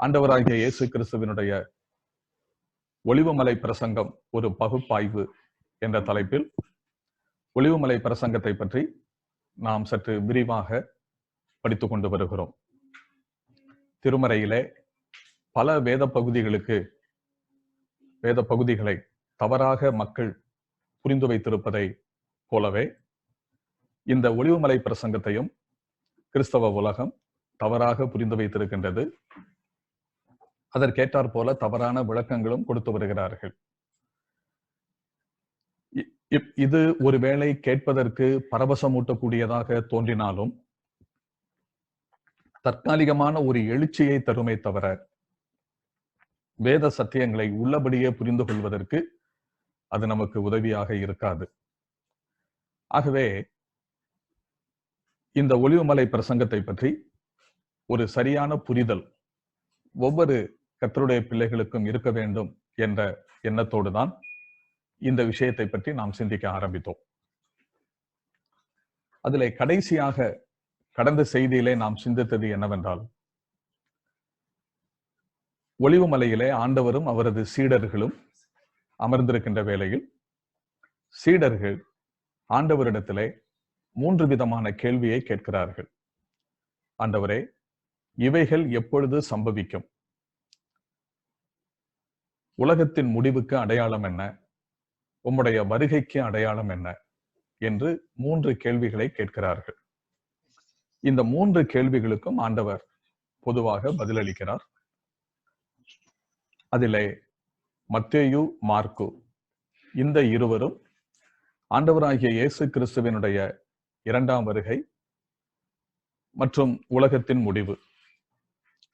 ஆண்டவராகிய இயேசு கிறிஸ்துவினுடைய ஒலிவுமலை பிரசங்கம் ஒரு பகுப்பாய்வு என்ற தலைப்பில் ஒலிவுமலை பிரசங்கத்தை பற்றி நாம் சற்று விரிவாக படித்துக் கொண்டு வருகிறோம். திருமறையிலே பல வேத பகுதிகளை தவறாக மக்கள் புரிந்து வைத்திருப்பதை போலவே இந்த ஒலிவுமலை பிரசங்கத்தையும் கிறிஸ்தவ உலகம் தவறாக புரிந்து வைத்திருக்கின்றது. அதற்கேற்றாற் போல தவறான விளக்கங்களும் கொடுத்து வருகிறார்கள். இது ஒருவேளை கேட்பதற்கு பரவசமூட்டக்கூடியதாக தோன்றினாலும் தற்காலிகமான ஒரு எழுச்சியை தருமே தவிர வேத சத்தியங்களை உள்ளபடியே புரிந்து கொள்வதற்கு அது நமக்கு உதவியாக இருக்காது. ஆகவே இந்த ஒலிவுமலை பிரசங்கத்தை பற்றி ஒரு சரியான புரிதல் ஒவ்வொரு கர்த்தருடைய பிள்ளைகளுக்கும் இருக்க வேண்டும் என்ற எண்ணத்தோடு தான் இந்த விஷயத்தை பற்றி நாம் சிந்திக்க ஆரம்பித்தோம். அதிலே கடைசியாக கடந்த செய்தியிலே நாம் சிந்தித்தது என்னவென்றால், ஒலிவுமலையிலே ஆண்டவரும் அவரது சீடர்களும் அமர்ந்திருக்கின்ற வேளையில் சீடர்கள் ஆண்டவரிடத்திலே 3 விதமான கேள்வியை கேட்கிறார்கள். ஆண்டவரே, இவைகள் எப்பொழுது சம்பவிக்கும்? உலகத்தின் முடிவுக்கு அடையாளம் என்ன? உம்முடைய வருகைக்கு அடையாளம் என்ன? என்று 3 கேள்விகளை கேட்கிறார்கள். இந்த 3 கேள்விகளுக்கும் ஆண்டவர் பொதுவாக பதிலளிக்கிறார். அதிலே மத்தேயு, மார்க்கு இந்த இருவரும் ஆண்டவராகிய இயேசு கிறிஸ்துவினுடைய 2ஆம் வருகை மற்றும் உலகத்தின் முடிவு,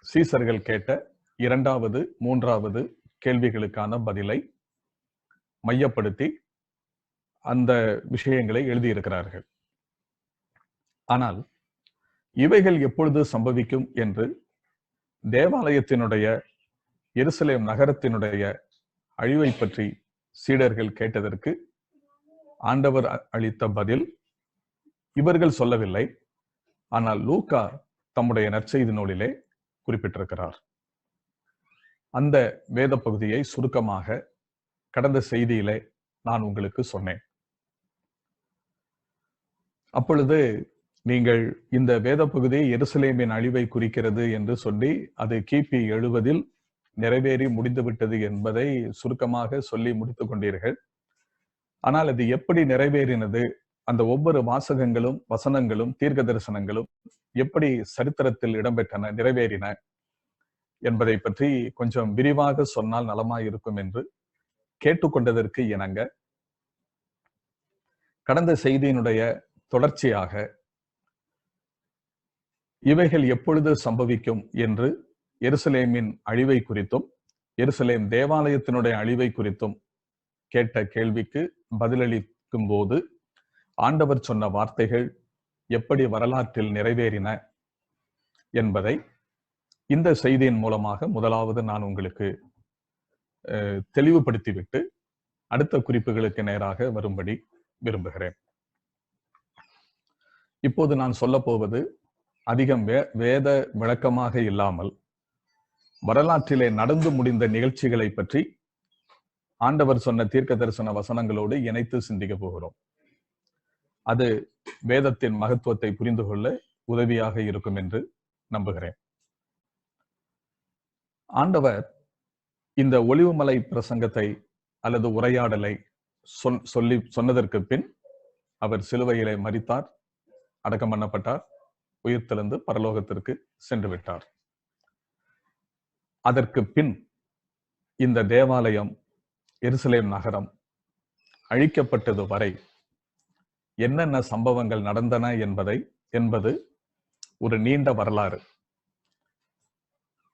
சீசர்கள் கேட்ட 2வது 3வது கேள்விகளுக்கான பதிலை மையப்படுத்தி அந்த விஷயங்களை எழுதியிருக்கிறார்கள். ஆனால் இவைகள் எப்பொழுது சம்பவிக்கும் என்று தேவாலயத்தினுடைய எருசலேம் நகரத்தினுடைய அழிவை பற்றி சீடர்கள் கேட்டதற்கு ஆண்டவர் அளித்த பதில் இவர்கள் சொல்லவில்லை. ஆனால் லூக்கா தம்முடைய நற்செய்தி நூலிலே குறிப்பிட்டிருக்கிறார். அந்த வேத பகுதியை சுருக்கமாக கடந்த செய்தியிலே நான் உங்களுக்கு சொன்னேன். அப்பொழுது நீங்கள் இந்த வேத பகுதி எருசலேமின் அழிவை குறிக்கிறது என்று சொல்லி அது கிபி 70 நிறைவேறி முடிந்துவிட்டது என்பதை சுருக்கமாக சொல்லி முடித்துக் கொண்டீர்கள். ஆனால் அது எப்படி நிறைவேறினது, அந்த ஒவ்வொரு வாசகங்களும் வசனங்களும் தீர்க்க தரிசனங்களும் எப்படி சரித்திரத்தில் இடம்பெற்றன, நிறைவேறின என்பதை பற்றி கொஞ்சம் விரிவாக சொன்னால் நலமாயிருக்கும் என்று கேட்டுக்கொண்டதற்கு இணங்க கடந்த செய்தியினுடைய தொடர்ச்சியாக இவைகள் எப்பொழுது சம்பவிக்கும் என்று எருசலேமின் அழிவை குறித்தும் எருசலேம் தேவாலயத்தினுடைய அழிவை குறித்தும் கேட்ட கேள்விக்கு பதிலளிக்கும் போது ஆண்டவர் சொன்ன வார்த்தைகள் எப்படி வரலாற்றில் நிறைவேறின என்பதை இந்த செய்தியின் மூலமாக முதலாவது நான் உங்களுக்கு தெளிவுபடுத்திவிட்டு அடுத்த குறிப்புகளுக்கு நேராக வரும்படி விரும்புகிறேன். இப்போது நான் சொல்ல போவது அதிகம் வேத விளக்கமாக இல்லாமல் வரலாற்றிலே நடந்து முடிந்த நிகழ்ச்சிகளை பற்றி ஆண்டவர் சொன்ன தீர்க்க தரிசன வசனங்களோடு இணைத்து சிந்திக்க போகிறோம். அது வேதத்தின் மகத்துவத்தை புரிந்து கொள்ள உதவியாக இருக்கும் என்று நம்புகிறேன். ஆண்டவர் இந்த ஒலிவுமலை பிரசங்கத்தை அல்லது உரையாடலை சொன்னதற்கு பின் அவர் சிலுவையிலே மரித்தார், அடக்கம் பண்ணப்பட்டார், உயிர்த்தெழுந்து பரலோகத்திற்கு சென்று விட்டார். அதற்கு பின் இந்த தேவாலயம் எருசலேம் நகரம் அழிக்கப்பட்டது வரை என்னென்ன சம்பவங்கள் நடந்தன என்பது ஒரு நீண்ட வரலாறு.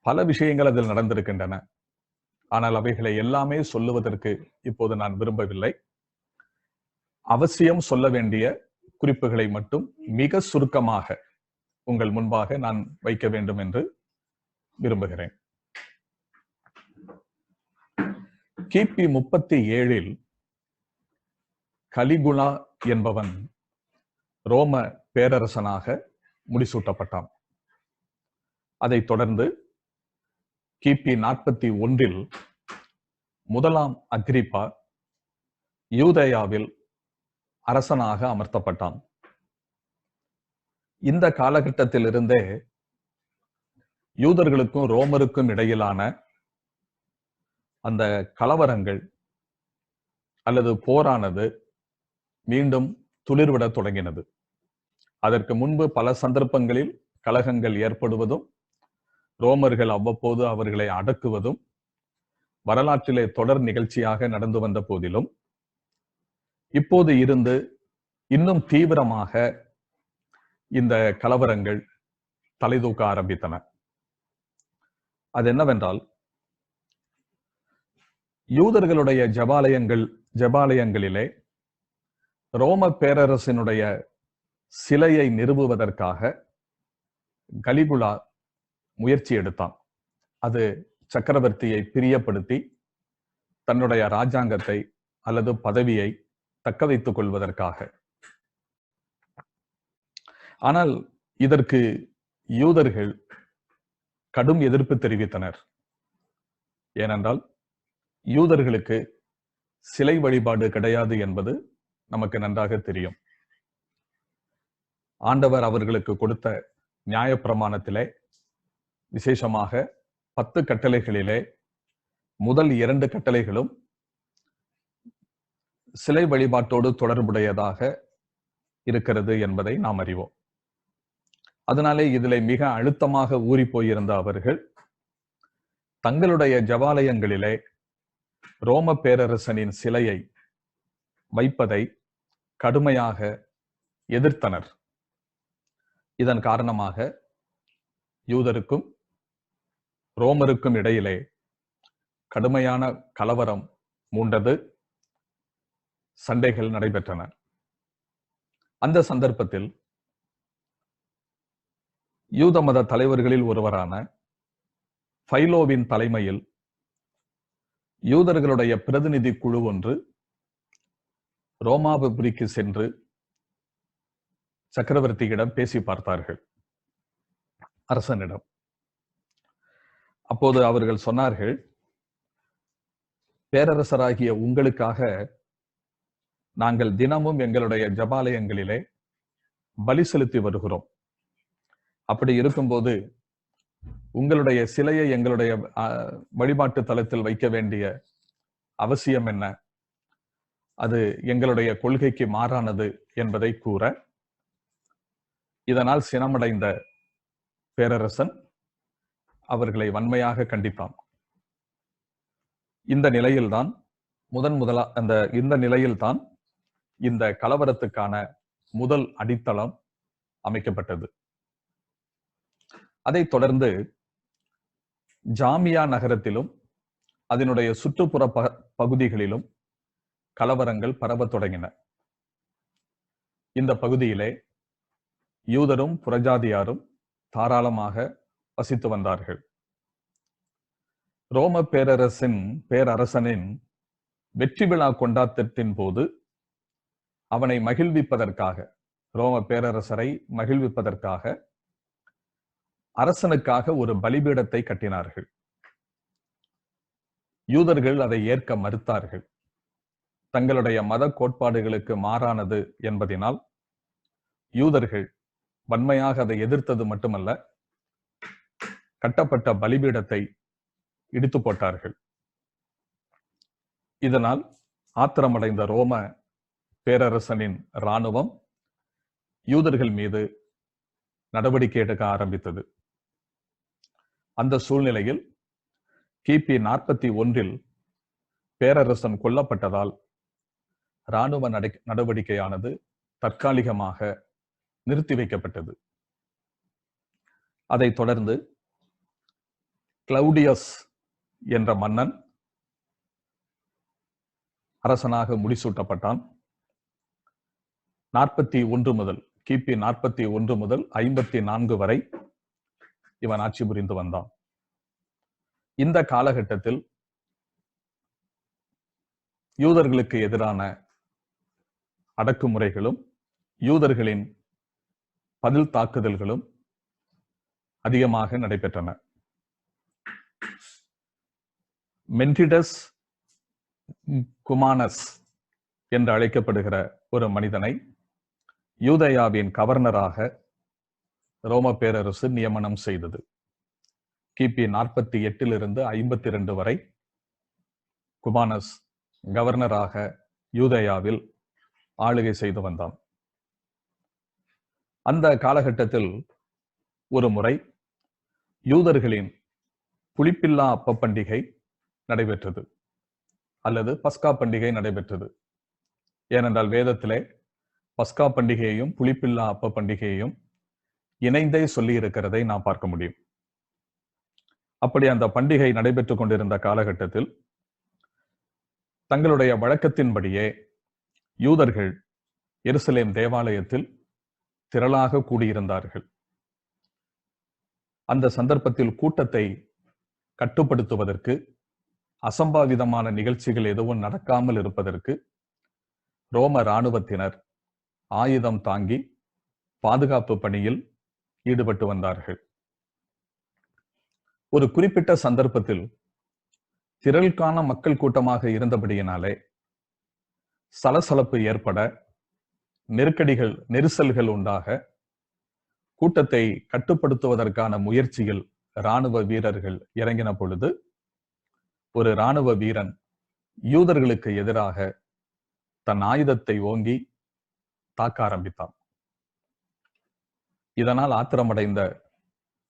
பல விஷயங்கள் அதில் நடந்திருக்கின்றன. ஆனால் அவைகளை எல்லாமே சொல்லுவதற்கு இப்போது நான் விரும்பவில்லை. அவசியம் சொல்ல வேண்டிய குறிப்புகளை மட்டும் மிக சுருக்கமாக உங்கள் முன்பாக நான் வைக்க வேண்டும் என்று விரும்புகிறேன். கிபி 37 கலிகுலா என்பவன் ரோம பேரரசனாக முடிசூட்டப்பட்டான். அதைத் தொடர்ந்து கிபி 41 முதலாம் அக்ரிப்பா யூதேயாவில் அரசனாக அமர்த்தப்பட்டான். இந்த காலகட்டத்திலிருந்தே யூதர்களுக்கும் ரோமருக்கும் இடையிலான அந்த கலவரங்கள் அல்லது போரானது மீண்டும் துளிர்விட தொடங்கினது. அதற்கு முன்பு பல சந்தர்ப்பங்களில் கலகங்கள் ஏற்படுவதும் ரோமர்கள் அவ்வப்போது அவர்களை அடக்குவதும் வரலாற்றிலே தொடர் நிகழ்ச்சியாக நடந்து வந்த போதிலும் இப்போது இருந்து இன்னும் தீவிரமாக இந்த கலவரங்கள் தலைதூக்க ஆரம்பித்தன. அது என்னவென்றால், யூதர்களுடைய ஜெபாலயங்களிலே ரோம பேரரசினுடைய சிலையை நிறுவுவதற்காக கலிகுலா முயற்சி எடுத்தான். அது சக்கரவர்த்தியை பிரியப்படுத்தி தன்னுடைய ராஜாங்கத்தை அல்லது பதவியை தக்க வைத்துக் கொள்வதற்காக. ஆனால் இதற்கு யூதர்கள் கடும் எதிர்ப்பு தெரிவித்தனர். ஏனென்றால் யூதர்களுக்கு சிலை வழிபாடு கிடையாது என்பது நமக்கு நன்றாக தெரியும். ஆண்டவர் அவர்களுக்கு கொடுத்த நியாயப்பிரமாணத்திலே விசேஷமாக 10 கட்டளைகளிலே முதல் 2 கட்டளைகளும் சிலை வழிபாட்டோடு தொடர்புடையதாக இருக்கிறது என்பதை நாம் அறிவோம். அதனாலே இதிலே மிக அழுத்தமாக ஊறி போயிருந்த அவர்கள் தங்களுடைய ஜெபாலயங்களிலே ரோம பேரரசனின் சிலையை வைப்பதை கடுமையாக எதிர்த்தனர். இதன் காரணமாக யூதருக்கும் ரோமருக்கும் இடையிலே கடுமையான கலவரம் மூண்டது. சண்டைகள் நடைபெற்றன. அந்த சந்தர்ப்பத்தில் யூத மத தலைவர்களில் ஒருவரான பைலோவின் தலைமையில் யூதர்களுடைய பிரதிநிதி குழு ஒன்று ரோமாபுரிக்கு சென்று சக்கரவர்த்தியிடம் பேசி பார்த்தார்கள், அரசனிடம். அப்போது அவர்கள் சொன்னார்கள், பேரரசராகிய உங்களுக்காக நாங்கள் தினமும் எங்களுடைய ஜெபாலயங்களிலே பலி செலுத்தி வருகிறோம். அப்படி இருக்கும்போது உங்களுடைய சிலையை எங்களுடைய வழிபாட்டு தலத்தில் வைக்க வேண்டிய அவசியம் என்ன? அது எங்களுடைய கொள்கைக்கு மாறானது என்பதை கூற, இதனால் சினமடைந்த பேரரசன் அவர்களை வன்மையாக கண்டித்தான். இந்த நிலையில்தான் இந்த கலவரத்துக்கான முதல் அடித்தளம் அமைக்கப்பட்டது. அதைத் தொடர்ந்து ஜாமியா நகரத்திலும் அதனுடைய சுற்றுப்புற பகுதிகளிலும் கலவரங்கள் பரவத் தொடங்கின. இந்த பகுதியிலே யூதரும் புறஜாதியாரும் தாராளமாக வசித்து வந்தார்கள். ரோம பேரரசனின் வெற்றி விழா கொண்டாட்டத்தின் போது அவனை மகிழ்விப்பதற்காக, ரோம பேரரசரை மகிழ்விப்பதற்காக அரசனுக்காக ஒரு பலிபீடத்தை கட்டினார்கள். யூதர்கள் அதை ஏற்க மறுத்தார்கள். தங்களுடைய மத கோட்பாடுகளுக்கு மாறானது என்பதனால் யூதர்கள் வன்மையாக அதை எதிர்த்தது மட்டுமல்ல, கட்டப்பட்ட பலிபீடத்தை இடித்து போட்டார்கள். இதனால் ஆத்திரமடைந்த ரோம பேரரசனின் இராணுவம் யூதர்கள் மீது நடவடிக்கை எடுக்க ஆரம்பித்தது. அந்த சூழ்நிலையில் கிபி 41 பேரரசன் கொல்லப்பட்டதால் இராணுவ நடவடிக்கையானது தற்காலிகமாக நிறுத்தி வைக்கப்பட்டது. அதைத் தொடர்ந்து கிளவுடியஸ் என்ற மன்னன் அரசனாக முடிசூட்டப்பட்டான். 41 முதல் கிபி 41 முதல் 54 வரை இவன் ஆட்சி புரிந்து வந்தான். இந்த காலகட்டத்தில் யூதர்களுக்கு எதிரான அடக்குமுறைகளும் யூதர்களின் பதில் தாக்குதல்களும் அதிகமாக நடைபெற்றன. மென்டிடஸ் குமானஸ் என்று அழைக்கப்படுகிற ஒரு மனிதனை யூதேயாவின் கவர்னராக ரோம பேரரசு நியமனம் செய்தது. கிபி 48 52 வரை குமானஸ் கவர்னராக யூதேயாவில் ஆளுகை செய்து வந்தான். அந்த காலகட்டத்தில் ஒரு முறை யூதர்களின் புளிப்பில்லா அப்ப பண்டிகை நடைபெற்றது, அல்லது பஸ்கா பண்டிகை நடைபெற்றது. ஏனென்றால் வேதத்திலே பஸ்கா பண்டிகையையும் புளிப்பில்லா அப்ப பண்டிகையையும் இணைந்தே சொல்லி இருக்கிறதை நாம் பார்க்க முடியும். அப்படி அந்த பண்டிகை நடைபெற்றுக் கொண்டிருந்த காலகட்டத்தில் தங்களுடைய வழக்கத்தின்படியே யூதர்கள் எருசலேம் தேவாலயத்தில் திரளாக கூடியிருந்தார்கள். அந்த சந்தர்ப்பத்தில் கூட்டத்தை கட்டுப்படுத்துவதற்கு, அசம்பாவிதமான நிகழ்ச்சிகள் எதுவும் நடக்காமல் இருப்பதற்கு ரோம இராணுவத்தினர் ஆயுதம் தாங்கி பாதுகாப்பு பணியில் ஈடுபட்டு வந்தார்கள். ஒரு குறிப்பிட்ட சந்தர்ப்பத்தில் திரளுக்கான மக்கள் கூட்டமாக இருந்தபடியினாலே சலசலப்பு ஏற்பட, நெரிசல்கள் உண்டாக, கூட்டத்தை கட்டுப்படுத்துவதற்கான முயற்சியில் இராணுவ வீரர்கள் இறங்கின பொழுது ஒரு இராணுவ வீரன் யூதர்களுக்கு எதிராக தன் ஆயுதத்தை ஓங்கி தாக்க ஆரம்பித்தான். இதனால் ஆத்திரமடைந்த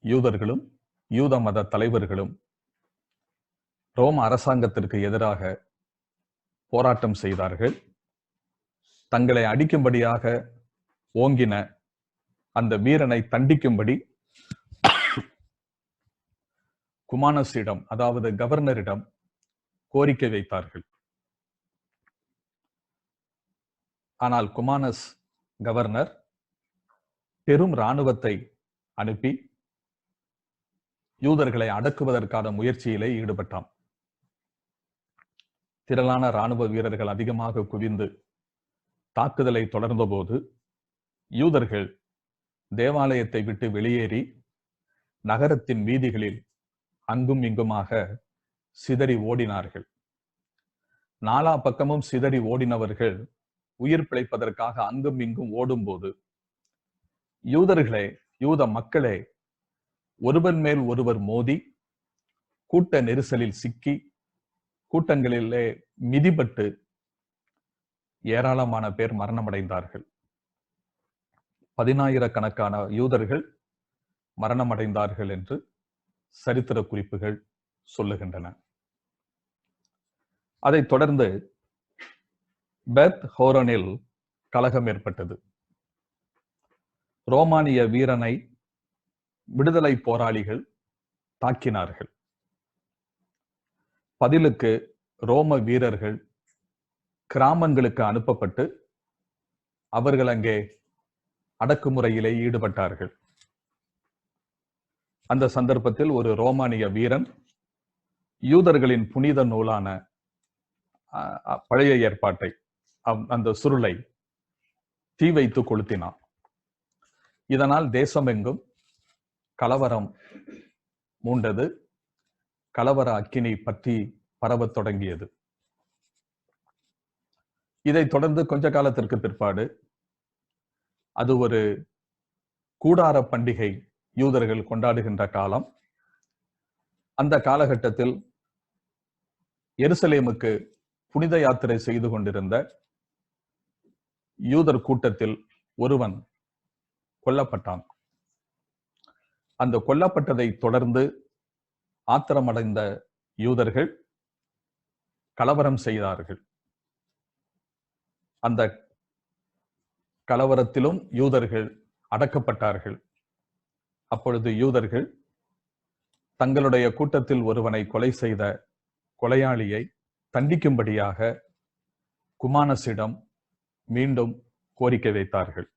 யூதர்களும் யூத மத தலைவர்களும் ரோம அரசாங்கத்திற்கு எதிராக போராட்டம் செய்தார்கள். தங்களை அடிக்கும்படியாக ஓங்கின அந்த வீரனை தண்டிக்கும்படி குமானஸிடம், அதாவது கவர்னரிடம் கோரிக்கை வைத்தார்கள். ஆனால் குமானஸ் கவர்னர் பெரும் இராணுவத்தை அனுப்பி யூதர்களை அடக்குவதற்கான முயற்சியிலே ஈடுபட்டான். திரளான இராணுவ வீரர்கள் அதிகமாக குவிந்து தாக்குதலை தொடர்ந்த போது யூதர்கள் தேவாலயத்தை விட்டு வெளியேறி நகரத்தின் வீதிகளில் அங்கும் இங்குமாக சிதறி ஓடினார்கள். நாலா பக்கமும் சிதறி ஓடினவர்கள் உயிர் பிழைப்பதற்காக அங்கும் இங்கும் ஓடும்போது யூத மக்களே ஒருவர் மேல் ஒருவர் மோதி கூட்ட நெரிசலில் சிக்கி கூட்டங்களிலே மிதிபட்டு ஏராளமான பேர் மரணமடைந்தார்கள். 10,000கணக்கான யூதர்கள் மரணமடைந்தார்கள் என்று சரித்திர குறிப்புகள் சொல்லுகின்றன. அதைத் தொடர்ந்து பெத் ஹோரனில் கலகம் ஏற்பட்டது. ரோமானிய வீரனை விடுதலை போராளிகள் தாக்கினார்கள். பதிலுக்கு ரோம வீரர்கள் கிராமங்களுக்கு அனுப்பப்பட்டு அவர்கள் அங்கே அடக்குமுறையிலே ஈடுபட்டார்கள். அந்த சந்தர்ப்பத்தில் ஒரு ரோமானிய வீரன் யூதர்களின் புனித நூலான பழைய ஏற்பாட்டை, அந்த சுருளை தீ வைத்து கொளுத்தினான். இதனால் தேசமெங்கும் கலவரம் மூண்டது. கலவர அக்கினி பற்றி பரவத் தொடங்கியது. இதைத் தொடர்ந்து கொஞ்ச காலத்திற்கு பிற்பாடு அது ஒரு கூடார பண்டிகை யூதர்கள் கொண்டாடுகின்ற காலம். அந்த காலகட்டத்தில் எருசலேமுக்கு புனித யாத்திரை செய்து கொண்டிருந்த யூதர் கூட்டத்தில் ஒருவன் கொல்லப்பட்டான். அந்த கொல்லப்பட்டதை தொடர்ந்து ஆத்திரமடைந்த யூதர்கள் கலவரம் செய்தார்கள். அந்த கலவரத்திலும் யூதர்கள் அடக்கப்பட்டார்கள். அப்பொழுது யூதர்கள் தங்களுடைய கூட்டத்தில் ஒருவனை கொலை செய்த கொலையாளியை தண்டிக்கும்படியாக குமானஸிடம் மீண்டும் கோரிக்கை வைத்தார்கள்.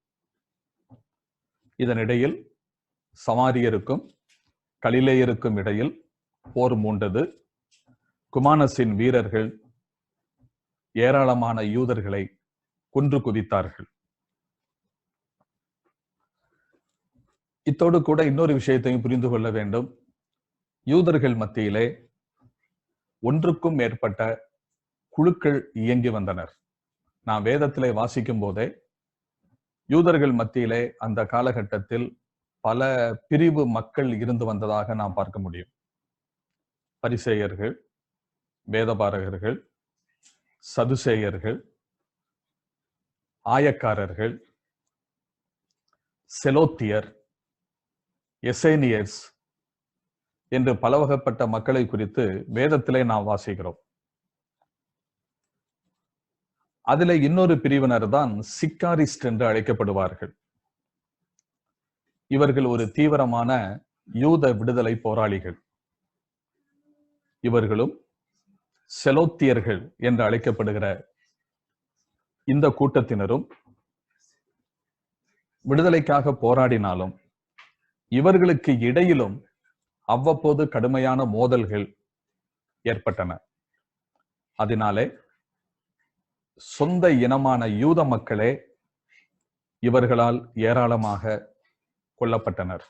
இதனிடையில் சமாரியருக்கும் கலிலேயருக்கும் இடையில் போர் மூண்டது. குமானஸின் வீரர்கள் ஏராளமான யூதர்களை கொன்று குவித்தார்கள். இத்தோடு கூட இன்னொரு விஷயத்தையும் புரிந்து கொள்ள வேண்டும். யூதர்கள் மத்தியிலே ஒன்றுக்கும் மேற்பட்ட குழுக்கள் இயங்கி வந்தனர். நான் வேதத்திலே வாசிக்கும் போதே யூதர்கள் மத்தியிலே அந்த காலகட்டத்தில் பல பிரிவு மக்கள் இருந்து வந்ததாக நாம் பார்க்க முடியும். பரிசேயர்கள், வேதபாரகர்கள், சதுசேயர்கள், ஆயக்காரர்கள், செலோத்தியர், எசேனியர்ஸ் என்று பலவகைப்பட்ட மக்களை குறித்து வேதத்திலே நாம் வாசிக்கிறோம். அதிலே இன்னொரு பிரிவினர் தான் சிக்காரிஸ்ட் என்று அழைக்கப்படுவார்கள். இவர்கள் ஒரு தீவிரமான யூத விடுதலை போராளிகள். இவர்களும் செலோத்தியர்கள் என்று அழைக்கப்படுகிற இந்த கூட்டத்தினரும் விடுதலைக்காக போராடினாலும் இவர்களுக்கு இடையிலும் அவ்வப்போது கடுமையான மோதல்கள் ஏற்பட்டன. அதனாலே சொந்த இனமான யூத மக்களே இவர்களால் ஏராளமாக கொல்லப்பட்டனர்.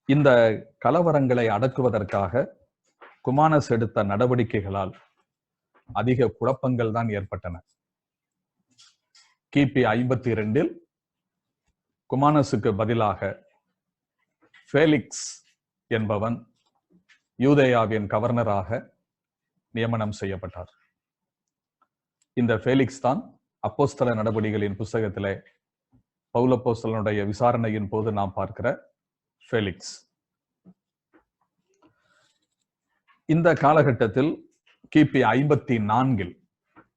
இந்த கலவரங்களை அடக்குவதற்காக குமானஸ் எடுத்த நடவடிக்கைகளால் அதிக குழப்பங்கள் தான் ஏற்பட்டன. கிபி 52 குமானஸுக்கு பதிலாக ஃபேலிக்ஸ் என்பவன் யூதேயாவின் கவர்னராக நியமனம் செய்யப்பட்டார். இந்த ஃபேலிக்ஸ் தான் அப்போஸ்தல நடவடிக்கைகளின் புஸ்தகத்திலே பவுல் அப்போஸ்தலனுடைய விசாரணையின் போது நாம் பார்க்கிற ஃபேலிக்ஸ். இந்த காலகட்டத்தில் கிபி 54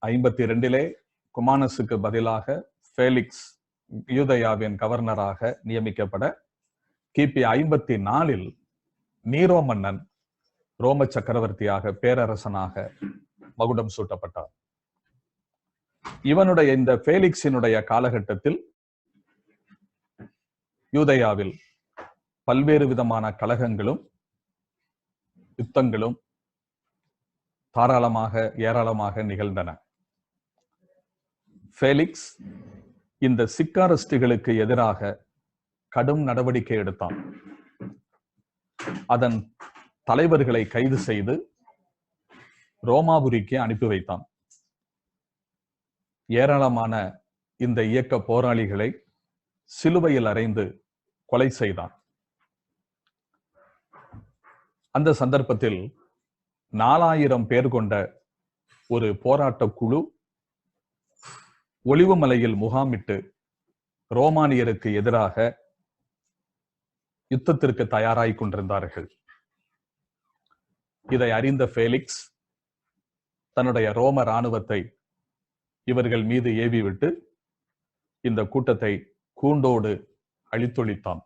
52 குமானஸுக்கு பதிலாக ஃபேலிக்ஸ் யூதேயாவின் கவர்னராக நியமிக்கப்பட கிபி 54 நீரோ மன்னன் ரோம சக்கரவர்த்தியாக பேரரசனாக மகுடம் சூட்டப்பட்டார். இவனுடைய இந்த ஃபேலிக்ஸினுடைய காலகட்டத்தில் யூதேயாவில் பல்வேறு விதமான கலகங்களும் யுத்தங்களும் ஏராளமாக நிகழ்ந்தன. ஃபேலிக்ஸ் இந்த சிக்காரிஸ்டுகளுக்கு எதிராக கடும் நடவடிக்கை எடுத்தான். அதன் தலைவர்களை கைது செய்து ரோமாபுரிக்கு அனுப்பி வைத்தான். ஏராளமான இந்த இயக்க போராளிகளை சிலுவையில் அறைந்து கொலை செய்தான். அந்த சந்தர்ப்பத்தில் 4000 பேர் கொண்ட ஒரு போராட்ட குழு ஒலிவுமலையில் முகாமிட்டு ரோமானியருக்கு எதிராக யுத்தத்திற்கு தயாராய் கொண்டிருந்தார்கள். இதை அறிந்த ஃபேலிக்ஸ் தன்னுடைய ரோம இராணுவத்தை இவர்கள் மீது ஏவிவிட்டு இந்த கூட்டத்தை கூண்டோடு அழித்தொழித்தான்.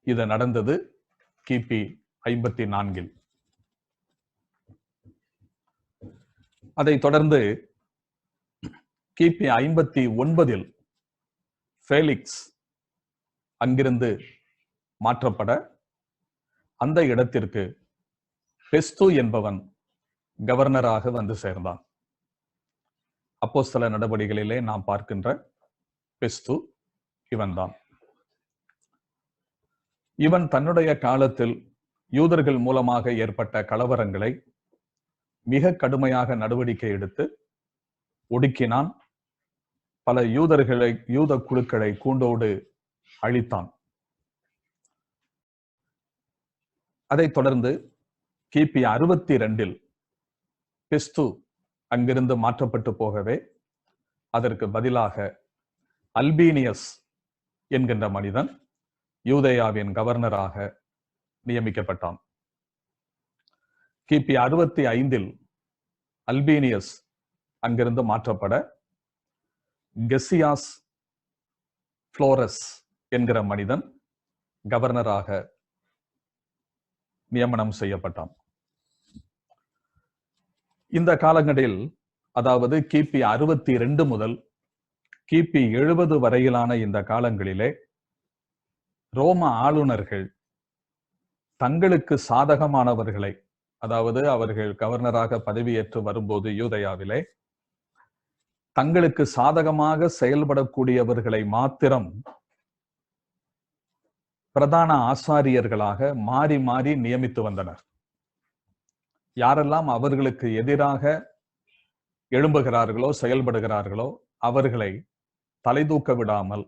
இது நடந்தது கிபி 54. அதைத் தொடர்ந்து கிபி 59 ஃபேலிக்ஸ் அங்கிருந்து மாற்றப்பட அந்த இடத்திற்கு பெஸ்து என்பவன் கவர்னராக வந்து சேர்ந்தான். அப்போஸ்தல நடவடிக்கைகளிலே நாம் பார்க்கின்ற பெஸ்து இவன்தான். இவன் தன்னுடைய காலத்தில் யூதர்கள் மூலமாக ஏற்பட்ட கலவரங்களை மிக கடுமையாக நடவடிக்கை எடுத்து ஒடுக்கினான். பல யூத குழுக்களை கூண்டோடு அழித்தான். அதைத் தொடர்ந்து கிபி 62 பெஸ்து அங்கிருந்து மாற்றப்பட்டு போகவே அதற்கு பதிலாக அல்பீனியஸ் என்கின்ற மனிதன் யூதேயாவின் கவர்னராக நியமிக்கப்பட்டான். கிபி 65 அல்பீனியஸ் அங்கிருந்து மாற்றப்பட கெசியாஸ் புளோரஸ் என்கிற மனிதன் கவர்னராக நியமனம் செய்யப்பட்டான். இந்த காலங்களில், அதாவது கிபி 62 முதல் கிபி 70 வரையிலான இந்த காலங்களிலே ரோம ஆளுநர்கள் தங்களுக்கு சாதகமானவர்களை, அதாவது அவர்கள் கவர்னராக பதவியேற்று வரும்போது யூதேயாவிலே தங்களுக்கு சாதகமாக செயல்படக்கூடியவர்களை மாத்திரம் பிரதான ஆசாரியர்களாக மாறி மாறி நியமித்து வந்தனர். யாரெல்லாம் அவர்களுக்கு எதிராக எழும்புகிறார்களோ செயல்படுகிறார்களோ அவர்களை தலை தூக்க விடாமல்,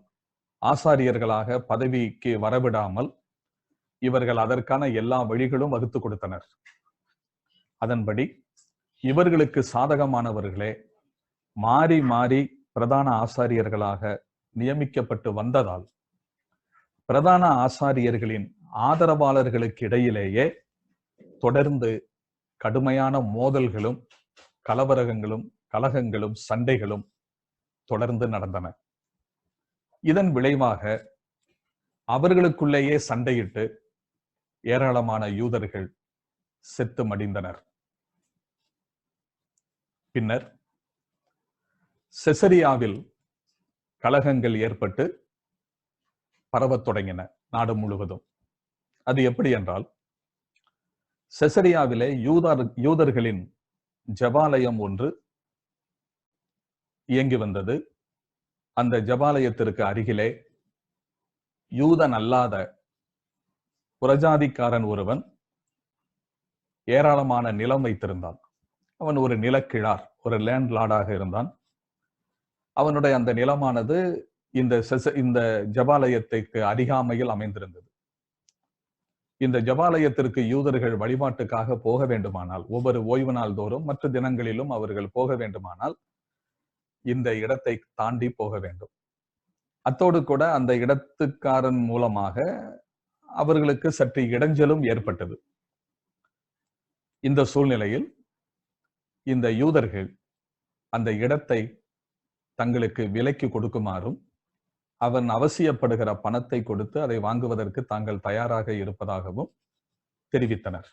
ஆசாரியர்களாக பதவிக்கு வரவிடாமல் இவர்கள் அதற்கான எல்லா வழிகளும் வகுத்து கொடுத்தனர். அதன்படி இவர்களுக்கு சாதகமானவர்களே மாறி மாறி பிரதான ஆசாரியர்களாக நியமிக்கப்பட்டு வந்ததால் பிரதான ஆசாரியர்களின் ஆதரவாளர்களுக்கு இடையிலேயே தொடர்ந்து கடுமையான மோதல்களும் கலவரங்களும் கலகங்களும் சண்டைகளும் தொடர்ந்து நடந்தன. இதன் விளைவாக அவர்களுக்குள்ளேயே சண்டையிட்டு ஏராளமான யூதர்கள் செத்து மடிந்தனர். பின்னர் செசரியாவில் கலகங்கள் ஏற்பட்டு பரவத் தொடங்கின நாடு முழுவதும். அது எப்படி என்றால், செசரியாவிலே யூதர்களின் ஜெபாலயம் ஒன்று இயங்கி வந்தது. அந்த ஜெபாலயத்திற்கு அருகிலே யூதன் அல்லாத புறஜாதிக்காரன் ஒருவன் ஏராளமான நிலம் வைத்திருந்தான். அவன் ஒரு நிலக்கிழார், ஒரு லேண்ட்லார்டாக இருந்தான். அவனுடைய அந்த நிலமானது இந்த ஜெபாலயத்திற்கு அருகாமையில் அமைந்திருந்தது. இந்த ஜெபாலயத்திற்கு யூதர்கள் வழிபாட்டுக்காக போக வேண்டுமானால், ஒவ்வொரு ஓய்வு நாள் தோறும் மற்ற தினங்களிலும் அவர்கள் போக வேண்டுமானால் இந்த இடத்தை தாண்டி போக வேண்டும். அத்தோடு கூட அந்த இடத்துக்காரன் மூலமாக அவர்களுக்கு சற்று இடைஞ்சலும் ஏற்பட்டது. இந்த சூழ்நிலையில் இந்த யூதர்கள் அந்த இடத்தை தங்களுக்கு விலைக்கு கொடுக்குமாறும், அவன் அவசியப்படுகிற பணத்தை கொடுத்து அதை வாங்குவதற்கு தாங்கள் தயாராக இருப்பதாகவும் தெரிவித்தனர்.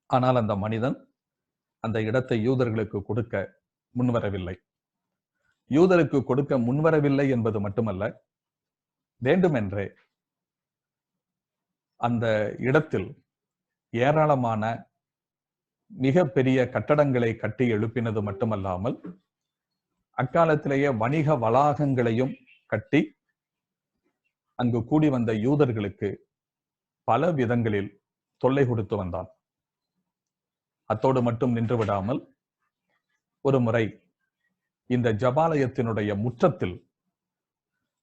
ஆனால் அந்த மனிதன் அந்த இடத்தை யூதர்களுக்கு கொடுக்க முன்வரவில்லை. யூதருக்கு கொடுக்க முன்வரவில்லை என்பது மட்டுமல்ல, வேண்டுமென்றே அந்த இடத்தில் ஏராளமான மிக பெரிய கட்டடங்களை கட்டி எழுப்பினது மட்டுமல்லாமல், அக்காலத்திலேயே வணிக வளாகங்களையும் கட்டி அங்கு கூடி வந்த யூதர்களுக்கு பல விதங்களில் தொல்லை கொடுத்து வந்தான். அத்தோடு மட்டும் நின்று விடாமல், ஒரு முறை இந்த ஜெபாலயத்தினுடைய முற்றத்தில்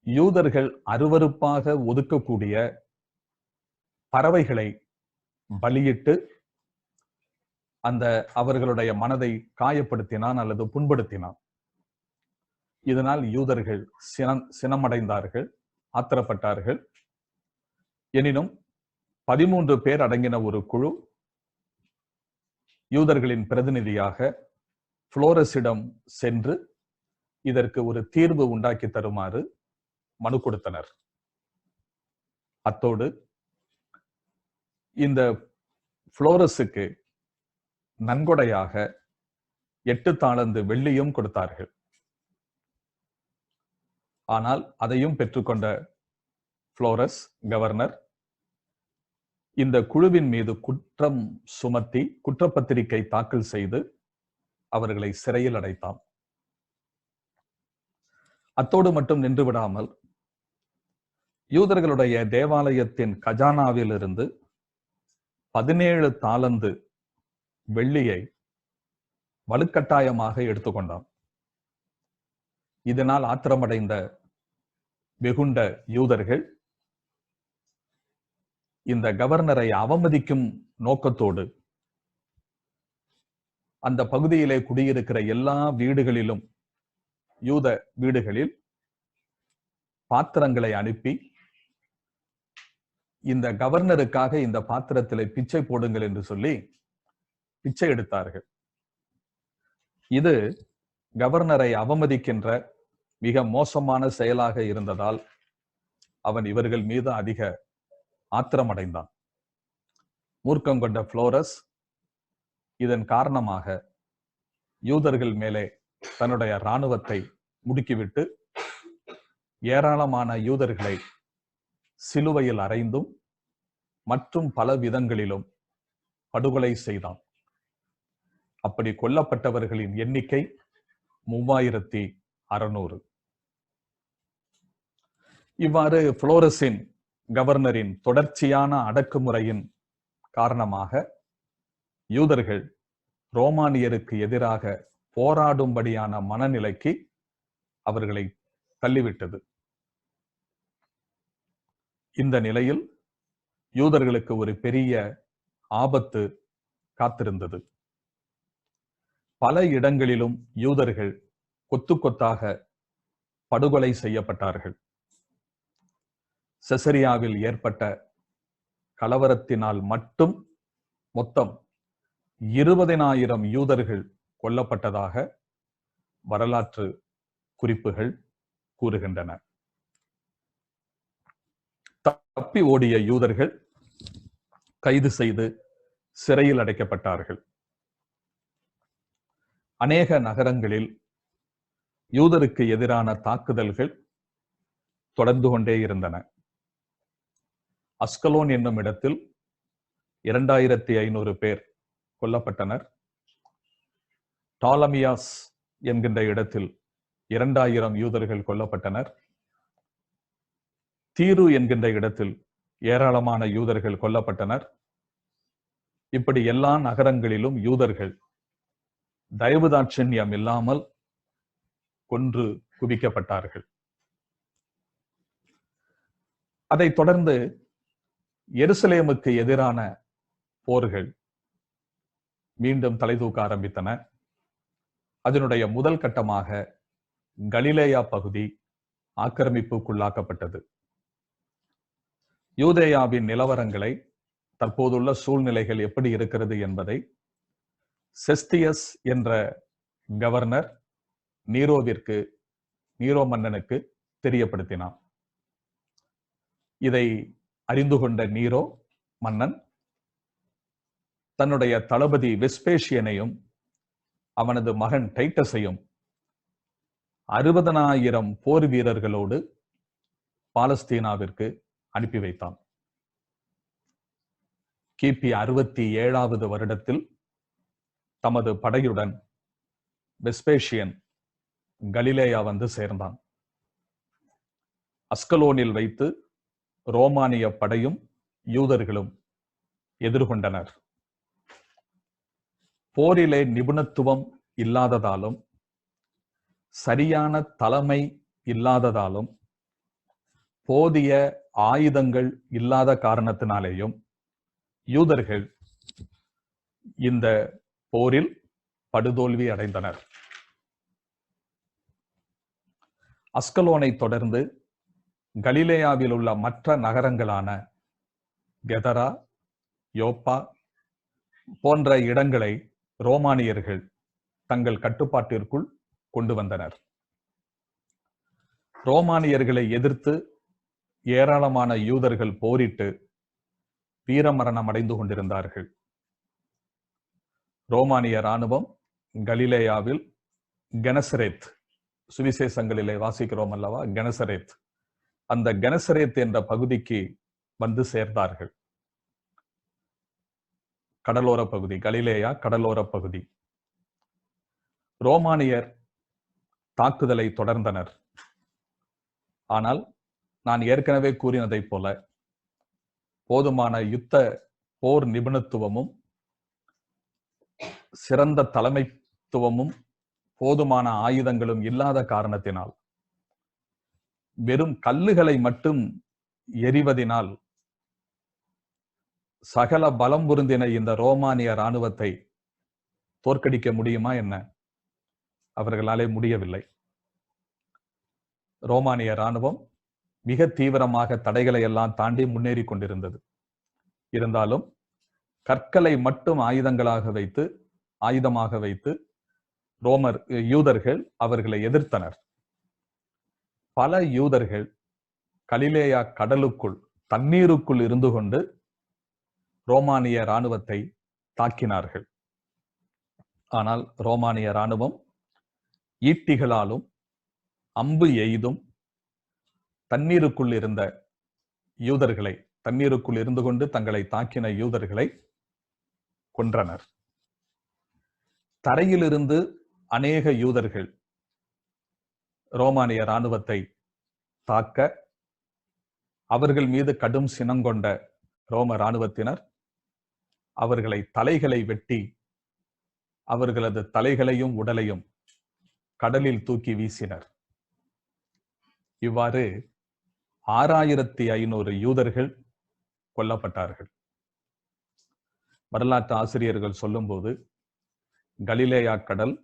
யூதர்கள் அருவருப்பாக ஒதுக்கக்கூடிய பறவைகளை பலியிட்டு அவர்களுடைய மனதை காயப்படுத்தினான் அல்லது புண்படுத்தினான். இதனால் யூதர்கள் சினமடைந்தார்கள், ஆத்திரப்பட்டார்கள். எனினும் 13 பேர் அடங்கின ஒரு குழு யூதர்களின் பிரதிநிதியாக புளோரஸிடம் சென்று இதற்கு ஒரு தீர்வு உண்டாக்கி தருமாறு மனு கொடுத்தனர். அத்தோடு இந்த புளோரஸுக்கு நன்கொடையாக 8 தாலந்து வெள்ளியும் கொடுத்தார்கள். ஆனால் அதையும் பெற்றுக்கொண்ட புளோரஸ் கவர்னர் இந்த குழுவின் மீது குற்றம் சுமத்தி குற்றப்பத்திரிகை தாக்கல் செய்து அவர்களை சிறையில் அடைத்தான். அத்தோடு மட்டும் நின்று விடாமல், யூதர்களுடைய தேவாலயத்தின் கஜானாவில் இருந்து 17 தாலந்து வெள்ளியை வலுக்கட்டாயமாக எடுத்துக்கொண்டான். இதனால் ஆத்திரமடைந்த வெகுண்ட யூதர்கள் இந்த கவர்னரை அவமதிக்கும் நோக்கத்தோடு அந்த பகுதியிலே குடியிருக்கிற எல்லா வீடுகளிலும், யூத வீடுகளில் பாத்திரங்களை அனுப்பி இந்த கவர்னருக்காக இந்த பாத்திரத்திலே பிச்சை போடுங்கள் என்று சொல்லி பிச்சை எடுத்தார்கள். இது கவர்னரை அவமதிக்கின்ற மிக மோசமான செயலாக இருந்ததால் அவன் இவர்கள் மீது அதிக ஆத்திரமடைந்தான். மூர்க்கம் கொண்ட புளோரஸ் இதன் காரணமாக யூதர்கள் மேலே தன்னுடைய இராணுவத்தை முடுக்கிவிட்டு ஏராளமான யூதர்களை சிலுவையில் அறைந்தும் மற்றும் பல விதங்களிலும் படுகொலை செய்தான். அப்படி கொல்லப்பட்டவர்களின் எண்ணிக்கை 3600. இவ்வாறு புளோரஸின் கவர்னரின் தொடர்ச்சியான அடக்குமுறையின் காரணமாக யூதர்கள் ரோமானியருக்கு எதிராக போராடும்படியான மனநிலைக்கு அவர்களை தள்ளிவிட்டது. இந்த நிலையில் யூதர்களுக்கு ஒரு பெரிய ஆபத்து காத்திருந்தது. பல இடங்களிலும் யூதர்கள் கொத்து கொத்தாக படுகொலை செய்யப்பட்டார்கள். செசரியாவில் ஏற்பட்ட கலவரத்தினால் மட்டும் மொத்தம் 20,000 யூதர்கள் கொல்லப்பட்டதாக வரலாற்று குறிப்புகள் கூறுகின்றன. தப்பி ஓடிய யூதர்கள் கைது செய்து சிறையில் அடைக்கப்பட்டார்கள். அநேக நகரங்களில் யூதருக்கு எதிரான தாக்குதல்கள் தொடர்ந்து கொண்டே இருந்தன. அஸ்கலோன் என்னும் இடத்தில் 2500 பேர் கொல்லப்பட்டனர். டாலமியாஸ் என்கின்ற இடத்தில் 2000 யூதர்கள் கொல்லப்பட்டனர். தீரு என்கின்ற இடத்தில் ஏராளமான யூதர்கள் கொல்லப்பட்டனர். இப்படி எல்லா நகரங்களிலும் யூதர்கள் தயவுதாட்சண்யம் இல்லாமல் கொன்று குவிக்கப்பட்டார்கள். அதைத் தொடர்ந்து எருசலேமுக்கு எதிரான போர்கள் மீண்டும் தலைதூக்க ஆரம்பித்தன. அதனுடைய முதல் கட்டமாக கலிலேயா பகுதி ஆக்கிரமிப்புக்குள்ளாக்கப்பட்டது. யூதேயாவின் நிலவரங்களை, தற்போதுள்ள சூழ்நிலைகள் எப்படி இருக்கிறது என்பதை செஸ்தியஸ் என்ற கவர்னர் நீரோ மன்னனுக்கு தெரியப்படுத்தினார். இதை அறிந்து கொண்ட நீரோ மன்னன் தன்னுடைய தளபதி வெஸ்பேசியனையும் அவனது மகன் டைட்டஸையும் 60,000 போர் வீரர்களோடு பாலஸ்தீனாவிற்கு அனுப்பி வைத்தான். கிபி 67வது வருடத்தில் தமது படையுடன் வெஸ்பேசியன் கலிலேயா வந்து சேர்ந்தான். அஸ்கலோனில் வைத்து ரோமானிய படையும் யூதர்களும் எதிர்கொண்டனர். போரிலே நிபுணத்துவம் இல்லாததாலும் சரியான தலைமை இல்லாததாலும் போதிய ஆயுதங்கள் இல்லாத காரணத்தினாலேயும் யூதர்கள் இந்த போரில் படுதோல்வி அடைந்தனர். அஸ்கலோனை தொடர்ந்து கலிலேயாவில் உள்ள மற்ற நகரங்களான கெதரா, யோப்பா போன்ற இடங்களை ரோமானியர்கள் தங்கள் கட்டுப்பாட்டிற்குள் கொண்டு வந்தனர். ரோமானியர்களை எதிர்த்து ஏராளமான யூதர்கள் போரிட்டு வீரமரணம் அடைந்து கொண்டிருந்தார்கள். ரோமானிய இராணுவம் கலிலேயாவில் கெனசரேத், சுவிசேஷங்களிலே வாசிக்கிறோம் அல்லவா, கெனசரேத், அந்த கெனசரேத் என்ற பகுதிக்கு வந்து சேர்ந்தார்கள். கடலோர பகுதி, கலிலேயா கடலோர பகுதி. ரோமானியர் தாக்குதலை தொடர்ந்தனர். ஆனால் நான் ஏற்கனவே கூறினதைப் போல போதுமான யுத்த போர் நிபுணத்துவமும் சிறந்த தலைமைத்துவமும் போதுமான ஆயுதங்களும் இல்லாத காரணத்தினால் வெறும் கல்லுகளை மட்டும் எறிவதினால் சகல பலம் பொருந்தின இந்த ரோமானிய இராணுவத்தை தோற்கடிக்க முடியுமா என்ன? அவர்களாலே முடியவில்லை. ரோமானிய இராணுவம் மிக தீவிரமாக தடைகளை எல்லாம் தாண்டி முன்னேறி கொண்டிருந்தது. இருந்தாலும் கற்களை மட்டும் ஆயுதமாக வைத்து யூதர்கள் அவர்களை எதிர்த்தனர். பல யூதர்கள் கலிலேயா கடலுக்குள், தண்ணீருக்குள் இருந்து கொண்டு ரோமானிய இராணுவத்தை தாக்கினார்கள். ஆனால் ரோமானிய இராணுவம் ஈட்டிகளாலும் அம்பு எய்தும் தண்ணீருக்குள் இருந்த யூதர்களை, தண்ணீருக்குள் இருந்து கொண்டு தங்களை தாக்கின யூதர்களை கொன்றனர். தரையிலிருந்து அநேக யூதர்கள் ரோமானிய இராணுவத்தை தாக்க அவர்கள் மீது கடும் சினங்கொண்ட ரோம இராணுவத்தினர் அவர்களை தலைகளை வெட்டி அவர்களது தலைகளையும் உடலையும் கடலில் தூக்கி வீசினர். இவ்வாறு 6500 யூதர்கள் கொல்லப்பட்டார்கள். வரலாற்று ஆசிரியர்கள் சொல்லும்போது கலிலேயா கடல்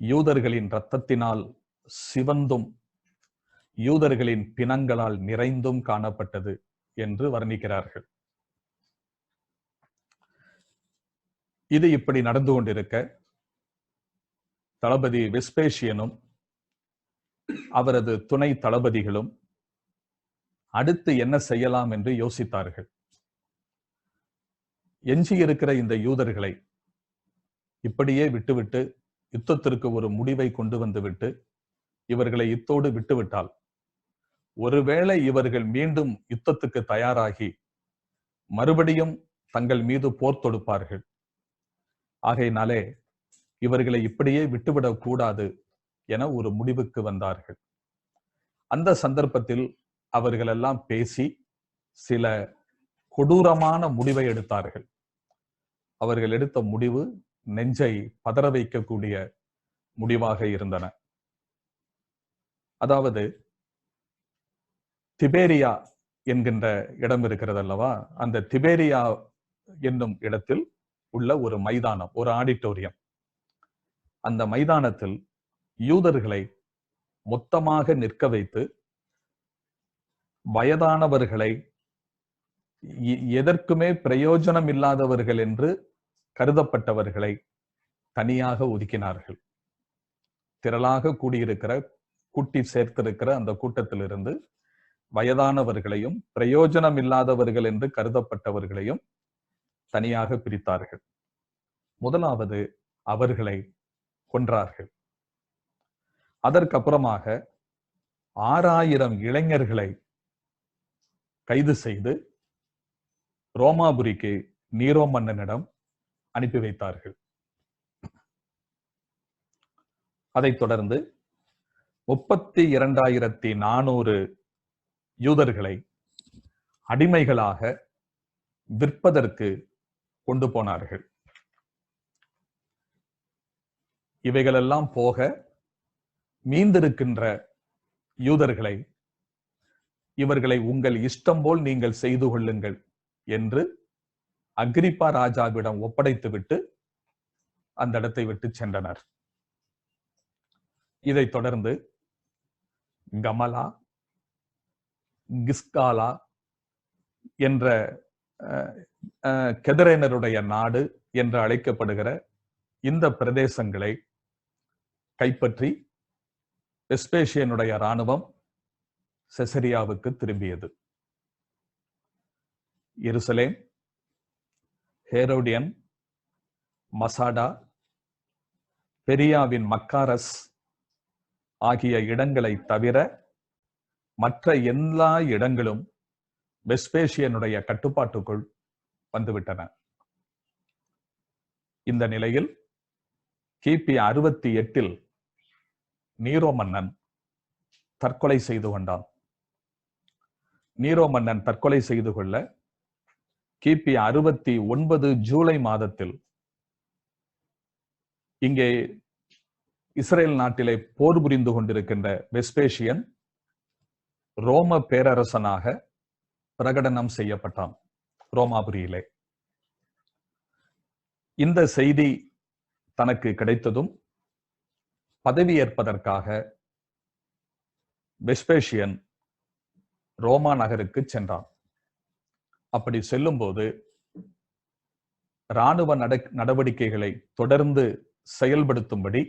யூதர்களின் இரத்தத்தினால் சிவந்தும் யூதர்களின் பிணங்களால் நிறைந்தும் காணப்பட்டது என்று வர்ணிக்கிறார்கள். இது இப்படி நடந்து கொண்டிருக்க தளபதி வெஸ்பேசியனும் அவரது துணை தளபதிகளும் அடுத்து என்ன செய்யலாம் என்று யோசித்தார்கள். எஞ்சியிருக்கிற இந்த யூதர்களை இப்படியே விட்டுவிட்டு யுத்தத்திற்கு ஒரு முடிவை கொண்டு வந்துவிட்டு இவர்களை இத்தோடு விட்டுவிட்டால் ஒருவேளை இவர்கள் மீண்டும் யுத்தத்துக்கு தயாராகி மறுபடியும் தங்கள் மீது போர் தொடுப்பார்கள். ஆகையினாலே இவர்களை இப்படியே விட்டுவிடக் கூடாது என ஒரு முடிவுக்கு வந்தார்கள். அந்த சந்தர்ப்பத்தில் அவர்கள் எல்லாம் பேசி சில கொடூரமான முடிவை எடுத்தார்கள். அவர்கள் எடுத்த முடிவு நெஞ்சை பதற வைக்கக்கூடிய முடிவாக இருந்தன. அதாவது திபேரியா என்கின்ற இடம் இருக்கிறது அல்லவா, அந்த திபேரியா என்னும் இடத்தில் உள்ள ஒரு மைதானம், ஒரு ஆடிட்டோரியம். அந்த மைதானத்தில் யூதர்களை மொத்தமாக நிற்க வைத்து வயதானவர்களை, எதற்குமே பிரயோஜனம் இல்லாதவர்கள் என்று கருதப்பட்டவர்களை தனியாக ஒதுக்கினார்கள். திரளாக கூட்டி சேர்த்திருக்கிற அந்த கூட்டத்திலிருந்து வயதானவர்களையும் பிரயோஜனம் இல்லாதவர்கள் என்று கருதப்பட்டவர்களையும் தனியாக பிரித்தார்கள். முதலாவது அவர்களை கொன்றார்கள். அதற்கப்புறமாக 6000 இளைஞர்களை கைது செய்து ரோமாபுரிக்கு நீரோ மன்னனிடம் அனுப்பி வைத்தார்கள். அதைத் தொடர்ந்து 32,400 யூதர்களை அடிமைகளாக விற்பதற்கு கொண்டு போனார்கள். இவைகளெல்லாம் போக மீந்திருக்கின்ற யூதர்களை இவர்களை உங்கள் இஷ்டம் போல் நீங்கள் செய்து கொள்ளுங்கள் என்று அகிரிப்பா ராஜாவிடம் ஒப்படைத்துவிட்டு அந்த இடத்தை விட்டு சென்றனர். இதைத் தொடர்ந்து கமலா, கிஸ்காலா என்ற கெதரேனருடைய நாடு என்று அழைக்கப்படுகிற இந்த பிரதேசங்களை கைப்பற்றி வெஸ்பேசியனுடைய இராணுவம் செசரியாவுக்கு திரும்பியது. எருசலேம், ஹேரோடியன், மசாடா, பெரியாவின் மக்காரஸ் ஆகிய இடங்களை தவிர மற்ற எல்லா இடங்களும் வெஸ்பேசியனுடைய கட்டுப்பாட்டுக்குள் வந்துவிட்டன. இந்த நிலையில் கிபி 68 நீரோ மன்னன் தற்கொலை செய்து கொண்டான். நீரோ மன்னன் தற்கொலை செய்து கொள்ள கிபி 69 ஜூலை மாதத்தில் இங்கே இஸ்ரேல் நாட்டிலே போர் புரிந்து கொண்டிருக்கின்ற வெஸ்பேசியன் ரோம பேரரசனாக பிரகடனம் செய்யப்பட்டான் ரோமாபுரியிலே. இந்த செய்தி தனக்கு கிடைத்ததும் பதவியேற்பதற்காக வெஸ்பேசியன் ரோமா நகருக்கு சென்றான். அப்படி செல்லும்போது இராணுவ நடவடிக்கைகளை தொடர்ந்து செயல்படுத்தும்படி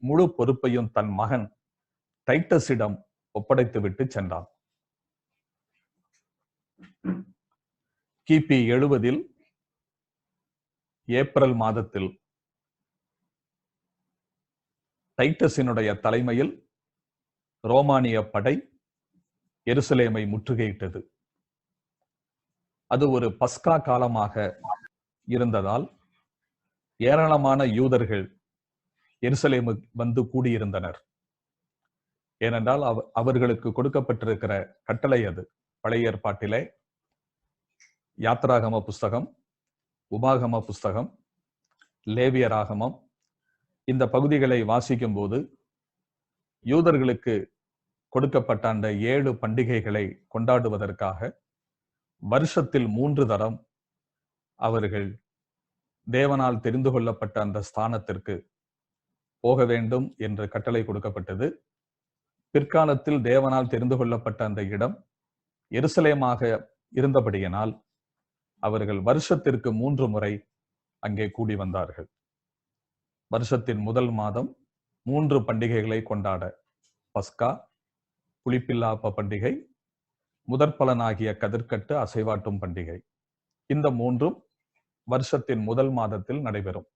முழு பொறுப்பையும் தன் மகன் டைட்டஸிடம் ஒப்படைத்துவிட்டு சென்றான். கிபி 70 ஏப்ரல் மாதத்தில் டைட்டஸினுடைய தலைமையில் ரோமானிய படை எருசலேமை முற்றுகையிட்டது. அது ஒரு பஸ்கா காலமாக இருந்ததால் ஏராளமான யூதர்கள் எருசலேமுக்கு வந்து கூடியிருந்தனர். ஏனென்றால் அவர்களுக்கு கொடுக்கப்பட்டிருக்கிற கட்டளை அது. பழைய ஏற்பாட்டிலே யாத்ராகம புஸ்தகம் உபாகம புஸ்தகம், லேவியராகமம் இந்த பகுதிகளை வாசிக்கும் போது யூதர்களுக்கு கொடுக்கப்பட்ட அந்த 7 பண்டிகைகளை கொண்டாடுவதற்காக வருஷத்தில் 3 தரம் அவர்கள் தேவனால் தெரிந்து கொள்ளப்பட்ட அந்த ஸ்தானத்திற்கு போக வேண்டும் என்று கட்டளை கொடுக்கப்பட்டது. பிற்காலத்தில் தேவனால் தெரிந்து கொள்ளப்பட்ட அந்த இடம் எருசலேமாக இருந்தபடியினால் அவர்கள் வருஷத்திற்கு 3 முறை அங்கே கூடி வந்தார்கள். வருஷத்தின் முதல் மாதம் 3 பண்டிகைகளை கொண்டாட, பஸ்கா, புளிப்பில்லா அப்ப பண்டிகை, முதற்பலனாகிய கதிர்க்கட்டு அசைவாட்டும் பண்டிகை, இந்த 3ம் வருஷத்தின் முதல் மாதத்தில் நடைபெறும்.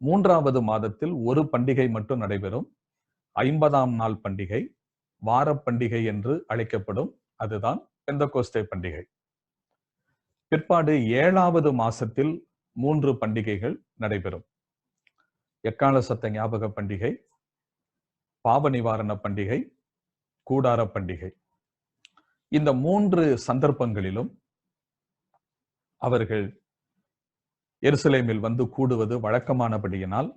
3வது மாதத்தில் ஒரு பண்டிகை மட்டும் நடைபெறும். 50ஆம் நாள் பண்டிகை, வார பண்டிகை என்று அழைக்கப்படும். அதுதான் பெந்தகோஸ்தே பண்டிகை. பிற்பாடு 7வது மாசத்தில் 3 பண்டிகைகள் நடைபெறும். எக்கால சத்த ஞாபக பண்டிகை, பாவ நிவாரண பண்டிகை, கூடார பண்டிகை. இந்த 3 சந்தர்ப்பங்களிலும் அவர்கள் எருசலேமில் வந்து கூடுவது வழக்கமானபடியினால்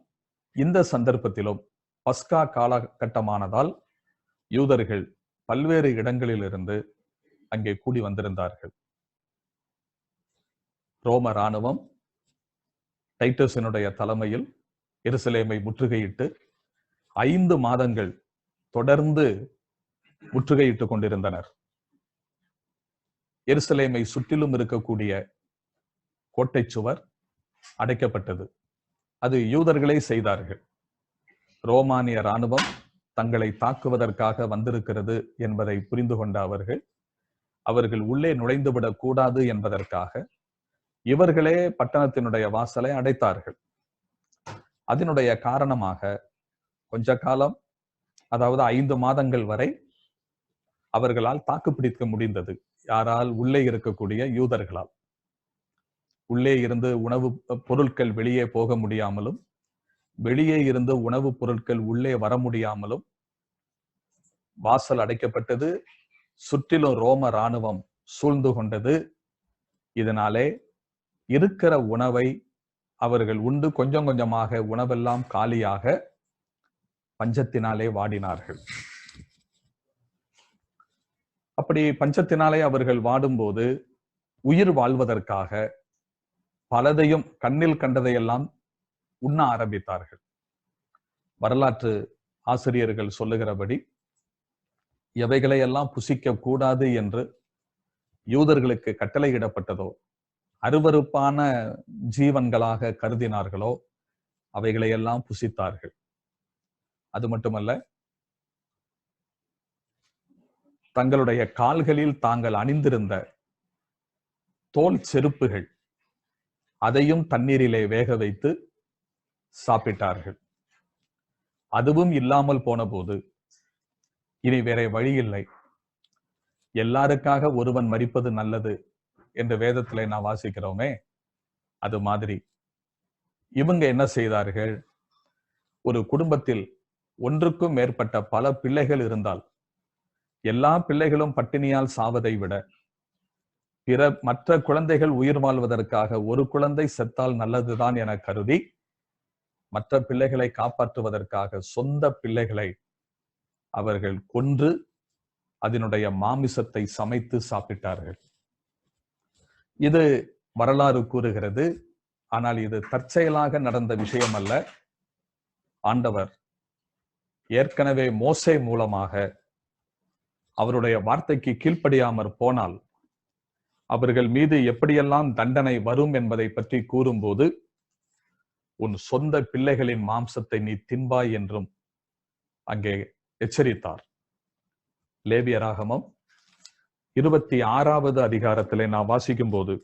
இந்த சந்தர்ப்பத்திலும் பஸ்கா காலகட்டமானதால் யூதர்கள் பல்வேறு இடங்களிலிருந்து அங்கே கூடி வந்திருந்தார்கள். ரோம இராணுவம் டைட்டஸினுடைய தலைமையில் எருசலேமை முற்றுகையிட்டு 5 மாதங்கள் தொடர்ந்து முற்றுகையிட்டுக் கொண்டிருந்தனர். எருசலேமை சுற்றிலும் இருக்கக்கூடிய கோட்டை சுவர் அடைக்கப்பட்டது. அது யூதர்களே செய்தார்கள். ரோமானிய இராணுவம் தங்களை தாக்குவதற்காக வந்திருக்கிறது என்பதை புரிந்து கொண்ட அவர்கள் உள்ளே நுழைந்துவிடக் கூடாது என்பதற்காக இவர்களே பட்டணத்தினுடைய வாசலை அடைத்தார்கள். அதனுடைய காரணமாக கொஞ்ச காலம், அதாவது 5 மாதங்கள் வரை அவர்களால் தாக்குப்பிடிக்க முடிந்தது. யாரால்? உள்ளே இருக்கக்கூடிய யூதர்களால். உள்ளே இருந்து உணவுப் பொருட்கள் வெளியே போக முடியாமலும், வெளியே இருந்து உணவுப் பொருட்கள் உள்ளே வர முடியாமலும் வாசல் அடைக்கப்பட்டது. சுற்றிலும் ரோம இராணுவம் சூழ்ந்து கொண்டது. இதனாலே இருக்கிற உணவை அவர்கள் உண்டு கொஞ்சம் கொஞ்சமாக உணவெல்லாம் காலியாக பஞ்சத்தினாலே வாடினார்கள். அப்படி பஞ்சத்தினாலே அவர்கள் வாடும்போது உயிர் வாழ்வதற்காக பலதையும், கண்ணில் கண்டதையெல்லாம் உண்ண ஆரம்பித்தார்கள். வரலாற்று ஆசிரியர்கள் சொல்லுகிறபடி எவைகளையெல்லாம் புசிக்க கூடாது என்று யூதர்களுக்கு கட்டளையிடப்பட்டதோ, அருவருப்பான ஜீவன்களாக கருதினார்களோ அவைகளையெல்லாம் புசித்தார்கள். அது மட்டுமல்ல, தங்களுடைய கால்களில் தாங்கள் அணிந்திருந்த தோல் செருப்புகள் அதையும் தண்ணீரிலே வேக வைத்து சாப்பிட்டார்கள். அதுவும் இல்லாமல் போன போது இனி வேற வழி இல்லை, எல்லாருக்காக ஒருவன் மரிப்பது நல்லது என்று வேதத்திலே நான் வாசிக்கிறோமே, அது மாதிரி இவங்க என்ன செய்தார்கள்? ஒரு குடும்பத்தில் ஒன்றுக்கும் மேற்பட்ட பல பிள்ளைகள் இருந்தால் எல்லா பிள்ளைகளும் பட்டினியால் சாவதை விட மற்ற குழந்தைகள் உயிர் வாழ்வதற்காக ஒரு குழந்தை செத்தால் நல்லதுதான் என கருதி மற்ற பிள்ளைகளை காப்பாற்றுவதற்காக சொந்த பிள்ளைகளை அவர்கள் கொன்று அதனுடைய மாமிசத்தை சமைத்து சாப்பிட்டார்கள். இது வரலாறு கூறுகிறது. ஆனால் இது தற்செயலாக நடந்த விஷயம் அல்ல. ஆண்டவர் ஏற்கனவே மோசே மூலமாக அவருடைய வார்த்தைக்கு கீழ்ப்படியாமற் போனால் அவர்கள் மீது எப்படியெல்லாம் தண்டனை வரும் என்பதை பற்றி கூறும்போது, உன் சொந்த பிள்ளைகளின் மாம்சத்தை நீ தின்பாய் என்றும் அங்கே எச்சரித்தார். லேவியராகமம் 26வது அதிகாரத்திலே நான் வாசிக்கும் போது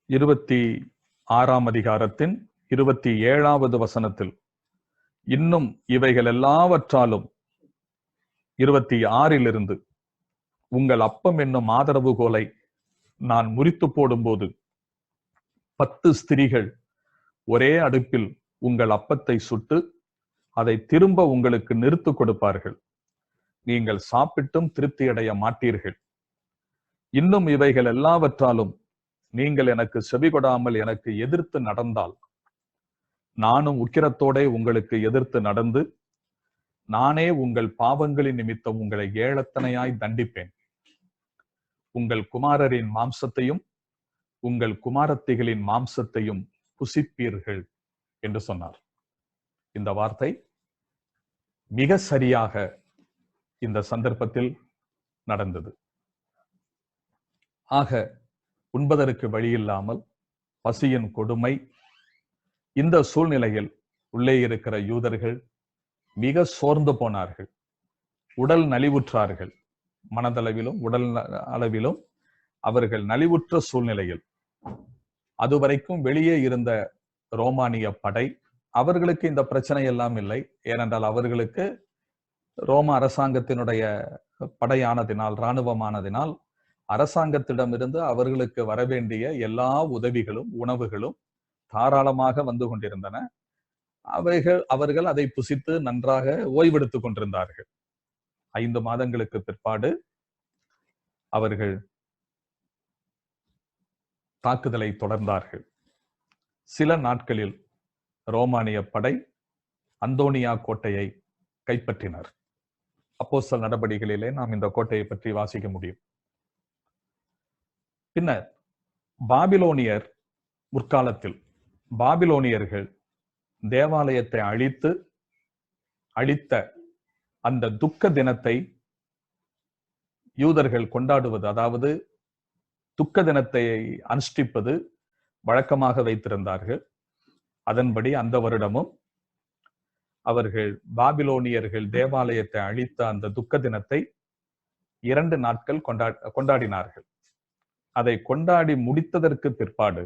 26ஆம் அதிகாரத்தின் 27வது வசனத்தில் இன்னும் இவைகள் எல்லாவற்றாலும் 26லிருந்து உங்கள் அப்பம் என்னும் ஆதரவுகோலை நான் முறித்து போடும்போது 10 ஸ்திரீகள் ஒரே அடுப்பில் உங்கள் அப்பத்தை சுட்டு அதை திரும்ப உங்களுக்கு நிறுத்து கொடுப்பார்கள். நீங்கள் சாப்பிட்டும் திருப்தி அடைய மாட்டீர்கள். இன்னும் இவைகள் எல்லாவற்றாலும் நீங்கள் எனக்கு செவிகொடாமல் எனக்கு எதிர்த்து நடந்தால் நானும் உக்கிரத்தோட உங்களுக்கு எதிர்த்து நடந்து நானே உங்கள் பாவங்களின் நிமித்தம் உங்களை ஏளத்தனையாய் தண்டிப்பேன். உங்கள் குமாரரின் மாம்சத்தையும் உங்கள் குமாரத்திகளின் மாம்சத்தையும் புசிப்பீர்கள் என்று சொன்னார். இந்த வார்த்தை மிக சரியாக இந்த சந்தர்ப்பத்தில் நடந்தது. ஆக உண்பதற்கு வழியில்லாமல் பசியின் கொடுமை, இந்த சூழ்நிலையில் உள்ளே இருக்கிற யூதர்கள் மிக சோர்ந்து போனார்கள், உடல் நலிவுற்றார்கள். மனதளவிலும் உடல் அளவிலும் அவர்கள் நலிவுற்ற சூழ்நிலையில் அதுவரைக்கும் வெளியே இருந்த ரோமானிய படை, அவர்களுக்கு இந்த பிரச்சனை எல்லாம் இல்லை. ஏனென்றால் அவர்களுக்கு ரோம அரசாங்கத்தினுடைய படையானதினால், இராணுவமானதினால் அரசாங்கத்திடமிருந்து அவர்களுக்கு வரவேண்டிய எல்லா உதவிகளும் உணவுகளும் தாராளமாக வந்து கொண்டிருந்தன. அவர்கள் அதை புசித்து நன்றாக ஓய்வெடுத்துக் கொண்டிருந்தார்கள். 5 மாதங்களுக்கு பிற்பாடு அவர்கள் தாக்குதலை தொடர்ந்தார்கள். சில நாட்களில் ரோமானிய படை அந்தோனியா கோட்டையை கைப்பற்றினர். அப்போஸ்தலர் நடபடிகளிலே நாம் இந்த கோட்டையை பற்றி வாசிக்க முடியும். பின்னர் பாபிலோனியர், முற்காலத்தில் பாபிலோனியர்கள் தேவாலயத்தை அழித்த அந்த துக்க தினத்தை யூதர்கள் கொண்டாடுவது, அதாவது துக்க தினத்தை அனுஷ்டிப்பது வழக்கமாக வைத்திருந்தார்கள். அதன்படி அந்த வருடமும் அவர்கள் பாபிலோனியர்கள் தேவாலயத்தை அழித்த அந்த துக்க தினத்தை 2 நாட்கள் கொண்டாடினார்கள். அதை கொண்டாடி முடித்ததற்கு பிற்பாடு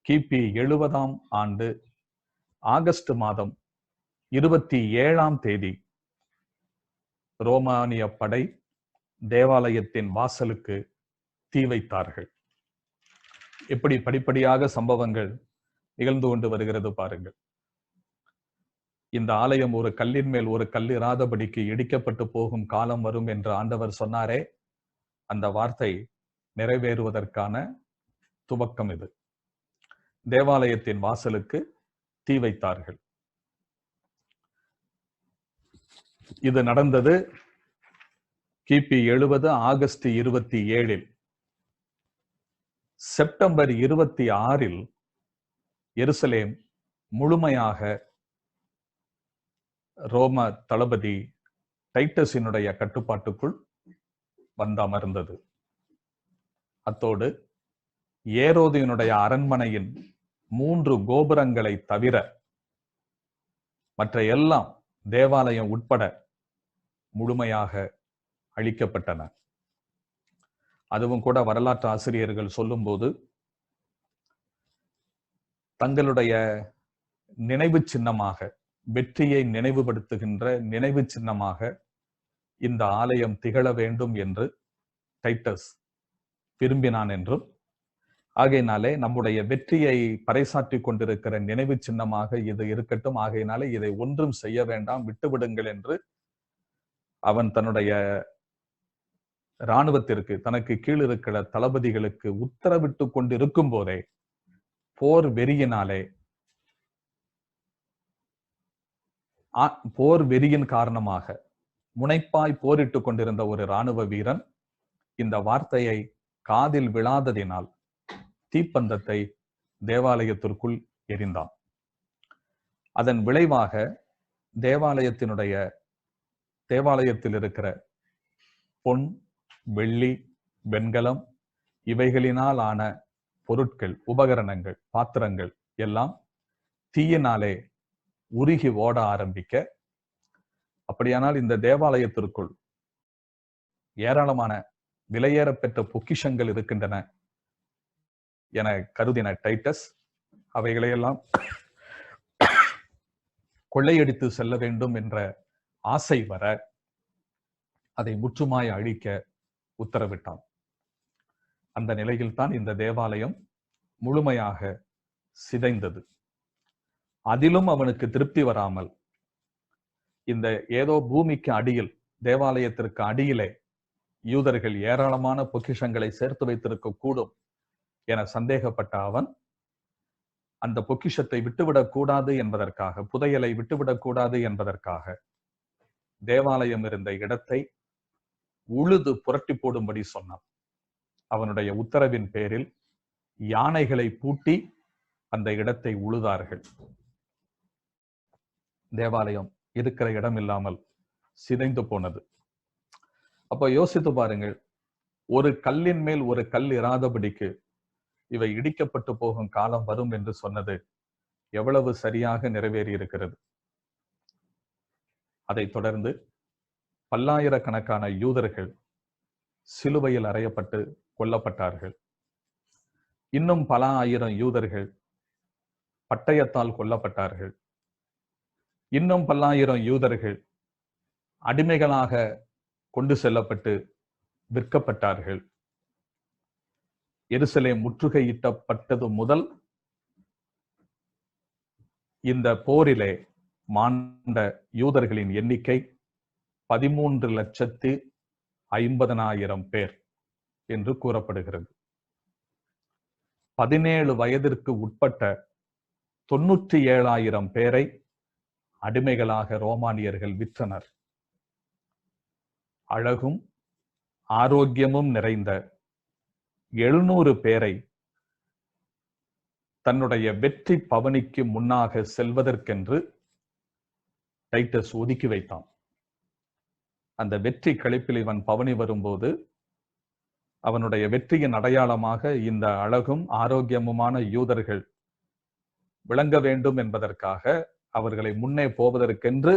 கிபி 70ஆம் ஆண்டு ஆகஸ்ட் மாதம் 27ஆம் தேதி ரோமானிய படை தேவாலயத்தின் வாசலுக்கு தீ வைத்தார்கள். எப்படி படிப்படியாக சம்பவங்கள் நிகழ்ந்து கொண்டு வருகிறது பாருங்கள். இந்த ஆலயம் ஒரு கல்லின் மேல் ஒரு கல் இராதபடிக்கு இடிக்கப்பட்டு போகும் காலம் வரும் என்று ஆண்டவர் சொன்னாரே, அந்த வார்த்தை நிறைவேறுவதற்கான துவக்கம் இது. தேவாலயத்தின் வாசலுக்கு தீ வைத்தார்கள். இது நடந்தது கிபி 70 ஆகஸ்ட் 27. செப்டம்பர் 26 எருசலேம் முழுமையாக ரோம தளபதி டைட்டஸினுடைய கட்டுப்பாட்டுக்குள் வந்து அமர்ந்தது. அத்தோடு ஏரோதினுடைய அரண்மனையின் 3 கோபுரங்களை தவிர மற்ற எல்லாம் தேவாலயம் உட்பட முழுமையாக அழிக்கப்பட்டன. அதுவும் கூட வரலாற்று ஆசிரியர்கள் சொல்லும்போது தங்களுடைய நினைவு சின்னமாக, வெற்றியை நினைவுபடுத்துகின்ற நினைவு சின்னமாக இந்த ஆலயம் திகழ வேண்டும் என்று டைட்டஸ் விரும்பினான் என்றும், ஆகையினாலே நம்முடைய வெற்றியை பறைசாற்றி கொண்டிருக்கிற நினைவு சின்னமாக இது இருக்கட்டும், ஆகையினாலே இதை ஒன்றும் செய்ய வேண்டாம், விட்டுவிடுங்கள் என்று அவன் தன்னுடைய இராணுவத்திற்கு, தனக்கு கீழ் இருக்கிற தளபதிகளுக்கு உத்தரவிட்டு கொண்டிருக்கும் போதே போர் வெறியின் காரணமாக முனைப்பாய் போரிட்டுக் கொண்டிருந்த ஒரு இராணுவ வீரன் இந்த வார்த்தையை காதில் விழாததினால் தீப்பந்தத்தை தேவாலயத்திற்குள் எரிந்தான். அதன் விளைவாக தேவாலயத்தில் இருக்கிற பொன், வெள்ளி, வெண்கலம் இவைகளினால் ஆன பொருட்கள், உபகரணங்கள், பாத்திரங்கள் எல்லாம் தீயினாலே உருகி ஓட ஆரம்பிக்க, அப்படியானால் இந்த தேவாலயத்திற்குள் ஏராளமான விலையேறப்பெற்ற பொக்கிஷங்கள் இருக்கின்றன என கருதின டைட்டஸ் அவைகளையெல்லாம் கொள்ளையடித்து செல்ல வேண்டும் என்ற ஆசை வர அதை முற்றுமாய் அழிக்க உத்தரவிட்டான். அந்த நிலையில்தான் இந்த தேவாலயம் முழுமையாக சிதைந்தது. அதிலும் அவனுக்கு திருப்தி வராமல் இந்த ஏதோ பூமிக்கு அடியில், தேவாலயத்திற்கு அடியிலே யூதர்கள் ஏராளமான பொக்கிஷங்களை சேர்த்து வைத்திருக்க கூடும் என சந்தேகப்பட்ட அவன் அந்த பொக்கிஷத்தை விட்டுவிடக் கூடாது என்பதற்காக, புதையலை விட்டுவிடக் கூடாது என்பதற்காக தேவாலயம் இருந்த இடத்தை உழுது புரட்டி போடும்படி சொன்னான். அவனுடைய உத்தரவின் பேரில் யானைகளை பூட்டி அந்த இடத்தை உழுதார்கள். தேவாலயம் இருக்கிற இடம் இல்லாமல் சிதைந்து போனது. அப்ப யோசித்து பாருங்கள், ஒரு கல்லின் மேல் ஒரு கல் இராதபடிக்கு இவை இடிக்கப்பட்டு போகும் காலம் வரும் என்று சொன்னது எவ்வளவு சரியாக நிறைவேறி இருக்கிறது. அதைத் தொடர்ந்து பல்லாயிரக்கணக்கான யூதர்கள் சிலுவையில் அறையப்பட்டு கொல்லப்பட்டார்கள். இன்னும் பல ஆயிரம் யூதர்கள் பட்டயத்தால் கொல்லப்பட்டார்கள். இன்னும் பல்லாயிரம் யூதர்கள் அடிமைகளாக கொண்டு செல்லப்பட்டு விற்கப்பட்டார்கள். எருசலேம் முற்றுகையிட்டப்பட்டது முதல் இந்த போரிலே மாண்ட யூதர்களின் எண்ணிக்கை 13,50,000 பேர் என்று கூறப்படுகிறது. 17 வயதிற்கு உட்பட்ட 97,000 பேரை அடிமைகளாக ரோமானியர்கள் விற்றனர். அழகும் ஆரோக்கியமும் நிறைந்த 700 பேரை தன்னுடைய வெற்றி பவனிக்கு முன்னாக செல்வதற்கென்று டைட்டஸ் ஒதுக்கி வைத்தான். அந்த வெற்றி கழிப்பில் இவன் பவனி வரும்போது அவனுடைய வெற்றியின் அடையாளமாக இந்த அழகும் ஆரோக்கியமுமான யூதர்கள் விளங்க வேண்டும் என்பதற்காக அவர்களை முன்னே போவதற்கென்று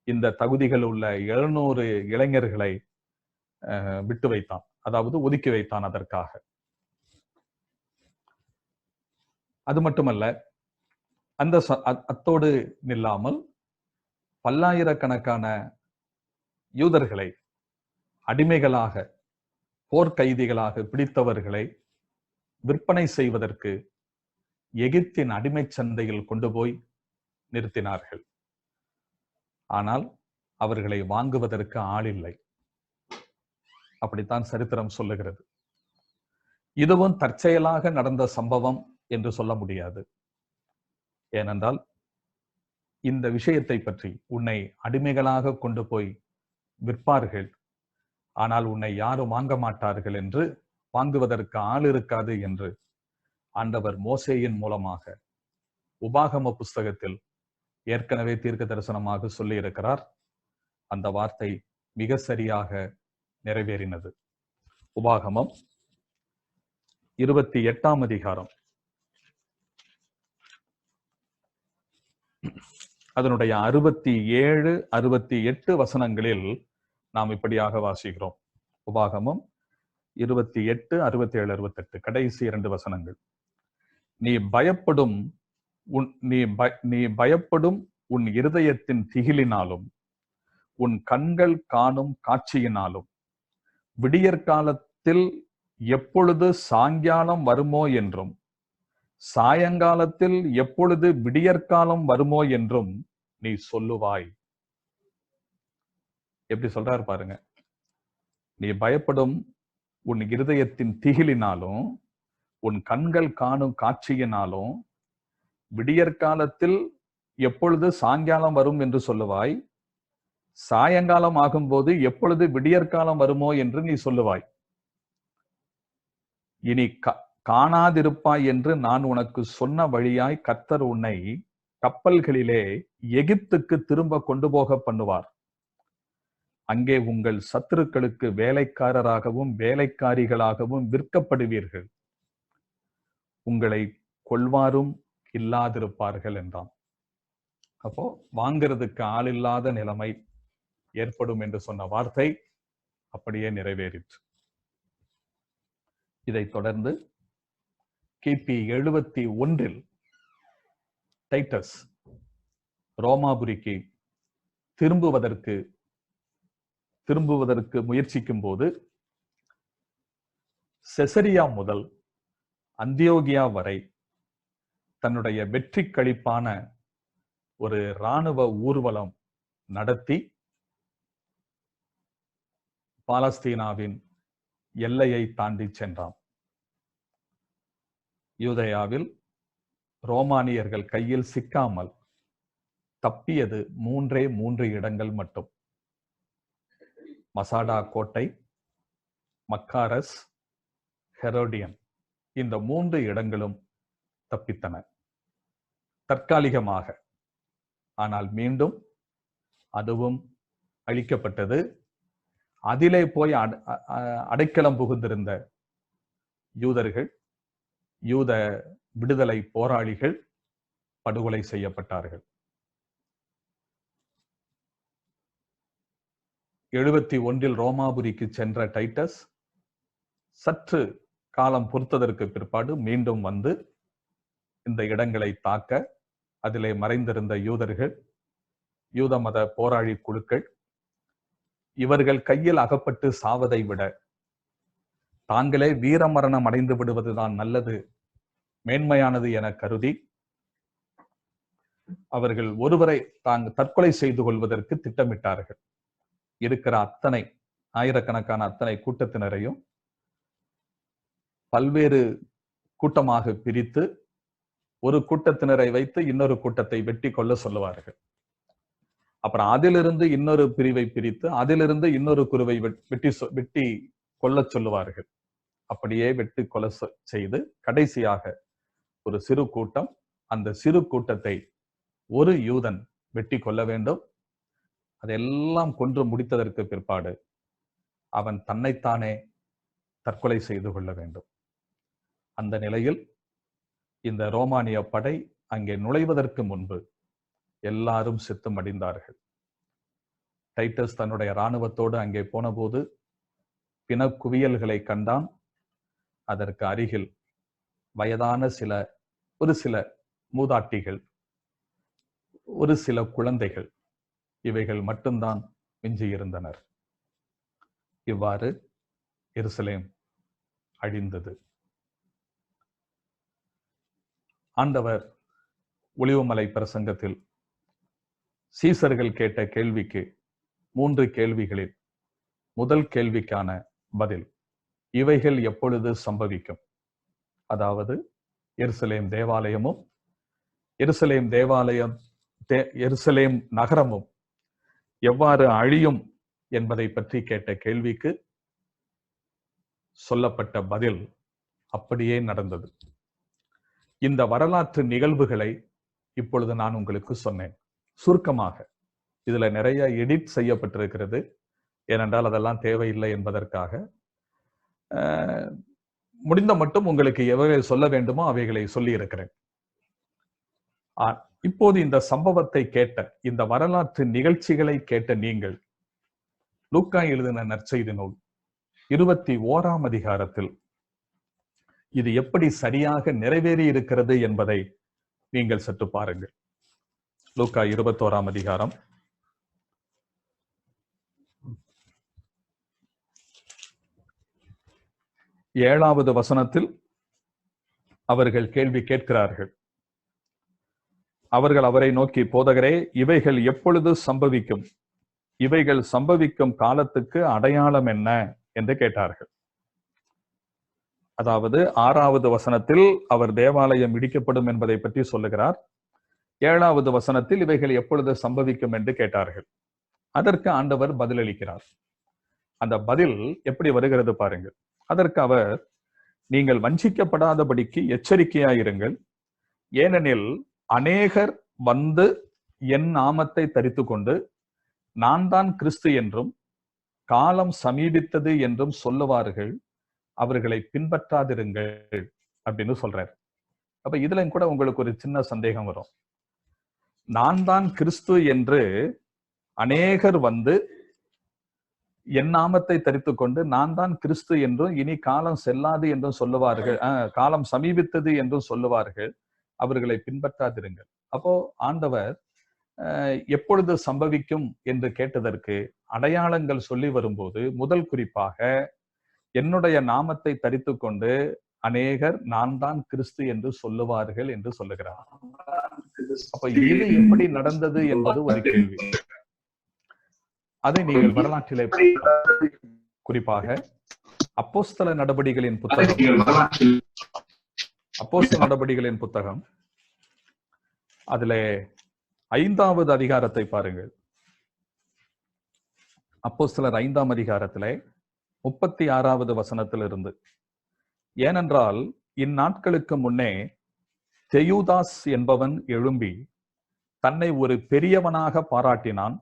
இந்த தகுதிகள் உள்ள 700 இளைஞர்களை விட்டு வைத்தான், அதாவது ஒதுக்கி வைத்தான் அதற்காக. அது மட்டுமல்ல, அத்தோடு நில்லாமல் பல்லாயிரக்கணக்கான யூதர்களை அடிமைகளாக, போர்க்கைதிகளாக பிடித்தவர்களை விற்பனை செய்வதற்கு எகிப்தின் அடிமை சந்தையில் கொண்டு போய் நிறுத்தினார்கள். ஆனால் அவர்களை வாங்குவதற்கு ஆள் இல்லை. அப்படித்தான் சரித்திரம் சொல்லுகிறது. இதுவும் தற்செயலாக நடந்த சம்பவம் என்று சொல்ல முடியாது. ஏனென்றால் இந்த விஷயத்தை பற்றி, உன்னை அடிமைகளாக கொண்டு போய் விற்பார்கள், ஆனால் உன்னை யாரும் வாங்க மாட்டார்கள் என்று, வாங்குவதற்கு ஆள் இருக்காது என்று ஆண்டவர் மோசேயின் மூலமாக உபாகம புஸ்தகத்தில் ஏற்கனவே தீர்க்க தரிசனமாக சொல்லி இருக்கிறார். அந்த வார்த்தை மிக சரியாக நிறைவேறினது. உபாகமம் 28ஆம் அதிகாரம் அதனுடைய 67, 68 வசனங்களில் நாம் இப்படியாக வாசிக்கிறோம். உபாகமம் 28, 67, 68 கடைசி 2 வசனங்கள். நீ பயப்படும் உன் இருதயத்தின் திகிலினாலும் உன் கண்கள் காணும் காட்சியினாலும் விடியற்காலத்தில் எப்பொழுது சாயங்காலம் வருமோ என்றும் சாயங்காலத்தில் எப்பொழுது விடியற்காலம் வருமோ என்றும் நீ சொல்லுவாய். எப்படி சொல்றாரு பாருங்க. நீ பயப்படும் உன் இருதயத்தின் திகிலினாலும் உன் கண்கள் காணும் காட்சியினாலும் விடியற்காலத்தில் எப்பொழுது சாயங்காலம் வரும் என்று சொல்லுவாய். சாயங்காலம் ஆகும்போது எப்பொழுது விடியற்காலம் வருமோ என்று நீ சொல்லுவாய். இனி காணாதிருப்பாய் என்று நான் உனக்கு சொன்ன வழியாய் கர்த்தர் உன்னை கப்பல்களிலே எகிப்துக்கு திரும்ப கொண்டு போக பண்ணுவார். அங்கே உங்கள் சத்துருக்களுக்கு வேலைக்காரராகவும் வேலைக்காரிகளாகவும் விற்கப்படுவீர்கள். உங்களை கொள்வாரும் இல்லாதிருப்பார்கள் என்றான். அப்போ வாங்கிறதுக்கு ஆள் இல்லாத நிலைமை ஏற்படும் என்று சொன்ன வார்த்தை அப்படியே நிறைவேறிற்று. இதைத் தொடர்ந்து கிபி 71 டைட்டஸ் ரோமாபுரிக்கு திரும்புவதற்கு முயற்சிக்கும் போது செசரியா முதல் அந்தியோகியா வரை தன்னுடைய வெற்றி களிப்பான ஒரு இராணுவ ஊர்வலம் நடத்தி பாலஸ்தீனாவின் எல்லையை தாண்டி சென்றான். யூதேயாவில் ரோமானியர்கள் கையில் சிக்காமல் தப்பியது 3 இடங்கள் மட்டும். மசாடா கோட்டை, மக்காரஸ், ஹெரோடியன், இந்த 3 இடங்களும் தப்பித்தன தற்காலிகமாக. ஆனால் மீண்டும் அதுவும் அழிக்கப்பட்டது. அதிலே போய் அடைக்கலம் புகுந்திருந்த யூதர்கள், யூத விடுதலை போராளிகள் படுகொலை செய்யப்பட்டார்கள். 71 ரோமாபுரிக்கு சென்ற டைட்டஸ் சற்று காலம் பொறுத்ததற்கு பிற்பாடு மீண்டும் வந்து இந்த இடங்களை தாக்க, அதிலே மறைந்திருந்த யூதர்கள், யூத மத போராளி குழுக்கள், இவர்கள் கையில் அகப்பட்டு சாவதை விட தாங்களே வீரமரணம் அடைந்து விடுவதுதான் நல்லது, மேன்மையானது என கருதி அவர்கள் ஒருவரை தற்கொலை செய்து கொள்வதற்கு திட்டமிட்டார்கள். இருக்கிற ஆயிரக்கணக்கான அத்தனை கூட்டத்தினரையும் பல்வேறு கூட்டமாக பிரித்து ஒரு கூட்டத்தினரை வைத்து இன்னொரு கூட்டத்தை வெட்டி கொள்ள சொல்லுவார்கள். அப்புறம் அதிலிருந்து இன்னொரு பிரிவை பிரித்து அதிலிருந்து இன்னொரு குருவை வெட்டி கொல்ல சொல்லுவார்கள். அப்படியே வெட்டி கொலை செய்து கடைசியாக ஒரு சிறு கூட்டம், அந்த சிறு கூட்டத்தை ஒரு யூதன் வெட்டி கொள்ள வேண்டும். அதெல்லாம் கொன்று முடித்ததற்கு பிற்பாடு அவன் தன்னைத்தானே தற்கொலை செய்து கொள்ள வேண்டும். அந்த நிலையில் இந்த ரோமானிய படை அங்கே நுழைவதற்கு முன்பு எல்லாரும் செத்து மடிந்தார்கள். டைட்டஸ் தன்னுடைய இராணுவத்தோடு அங்கே போனபோது பிணக்குவியல்களை கண்டான். அதற்கு அருகில் வயதான ஒரு சில மூதாட்டிகள், ஒரு சில குழந்தைகள், இவைகள் மட்டும்தான் மிஞ்சியிருந்தனர். இவ்வாறு எருசலேம் அழிந்தது. ஆண்டவர் ஒலிவமலை பிரசங்கத்தில் சீசர்கள் கேட்ட கேள்விக்கு 3 கேள்விகளில் முதல் கேள்விக்கான பதில், இவைகள் எப்பொழுது சம்பவிக்கும்? அதாவது எருசலேம் தேவாலயமும் எருசலேம் நகரமும் எவ்வாறு அழியும் என்பதை பற்றி கேட்ட கேள்விக்கு சொல்லப்பட்ட பதில் அப்படியே நடந்தது. இந்த வரலாற்று நிகழ்வுகளை இப்பொழுது நான் உங்களுக்கு சொன்னேன் சுருக்கமாக. இதுல நிறைய எடிட் செய்யப்பட்டிருக்கிறது, ஏனென்றால் அதெல்லாம் தேவையில்லை என்பதற்காக. முடிந்த மட்டும் உங்களுக்கு எவைகளை சொல்ல வேண்டுமோ அவைகளை சொல்லி இருக்கிறேன். இப்போது இந்த சம்பவத்தை கேட்ட, இந்த வரலாற்று நிகழ்ச்சிகளை கேட்ட நீங்கள் லூக்கா எழுதின நற்செய்தி நூல் 21ஆம் அதிகாரத்தில் இது எப்படி சரியாக நிறைவேறி இருக்கிறது என்பதை நீங்கள் சற்று பாருங்கள். லூக்கா 21ஆம் அதிகாரம் 7வது வசனத்தில் அவர்கள் கேள்வி கேட்கிறார்கள். அவர்கள் அவரை நோக்கி, போதகரே, இவைகள் எப்பொழுது சம்பவிக்கும்? இவைகள் சம்பவிக்கும் காலத்துக்கு அடையாளம் என்ன என்று கேட்டார்கள். அதாவது 6வது வசனத்தில் அவர் தேவாலயம் இடிக்கப்படும் என்பதை பற்றி சொல்லுகிறார். 7வது வசனத்தில் இவைகள் எப்பொழுது சம்பவிக்கும் என்று கேட்டார்கள். அதற்கு ஆண்டவர் பதிலளிக்கிறார். அந்த பதில் எப்படி வருகிறது பாருங்கள். அதற்கு அவர், நீங்கள் வஞ்சிக்கப்படாதபடிக்கு எச்சரிக்கையாயிருங்கள், ஏனெனில் அநேகர் வந்து என் நாமத்தை தரித்து கொண்டு நான் தான் கிறிஸ்து என்றும் காலம் சமீபித்தது என்றும் சொல்லுவார்கள், அவர்களை பின்பற்றாதிருங்கள் அப்படின்னு சொல்றாரு. அப்ப இதுல கூட உங்களுக்கு ஒரு சின்ன சந்தேகம் வரும். நான் தான் கிறிஸ்து என்று அநேகர் வந்து என் நாமத்தை தரித்து கொண்டு நான் தான் கிறிஸ்து என்றும் இனி காலம் செல்லாது என்றும் சொல்லுவார்கள், காலம் சமீபித்தது என்றும் சொல்லுவார்கள், அவர்களை பின்பற்றாதிருங்கள். அப்போ ஆண்டவர் எப்பொழுது சம்பவிக்கும் என்று கேட்டதற்கு அடையாளங்கள் சொல்லி வரும்போது முதல் குறிப்பாக என்னுடைய நாமத்தை தரித்து கொண்டு அநேகர் நான் தான் கிறிஸ்து என்று சொல்லுவார்கள் என்று சொல்லுகிறார். அப்ப இது எப்படி நடந்தது என்பது ஒரு கேள்வி. அதை நீங்கள் வரலாற்றிலே குறிப்பாக அப்போஸ்தல நடபடிகளின் புத்தகம் அதுல 5வது அதிகாரத்தை பாருங்கள். அப்போஸ்தலர் 5ஆம் அதிகாரத்திலே 36வது வசனத்திலிருந்து. ஏனென்றால் இந்நாட்களுக்கு முன்னே தெயூதாஸ் என்பவன் எழும்பி தன்னை ஒரு பெரியவனாக பாராட்டினான்.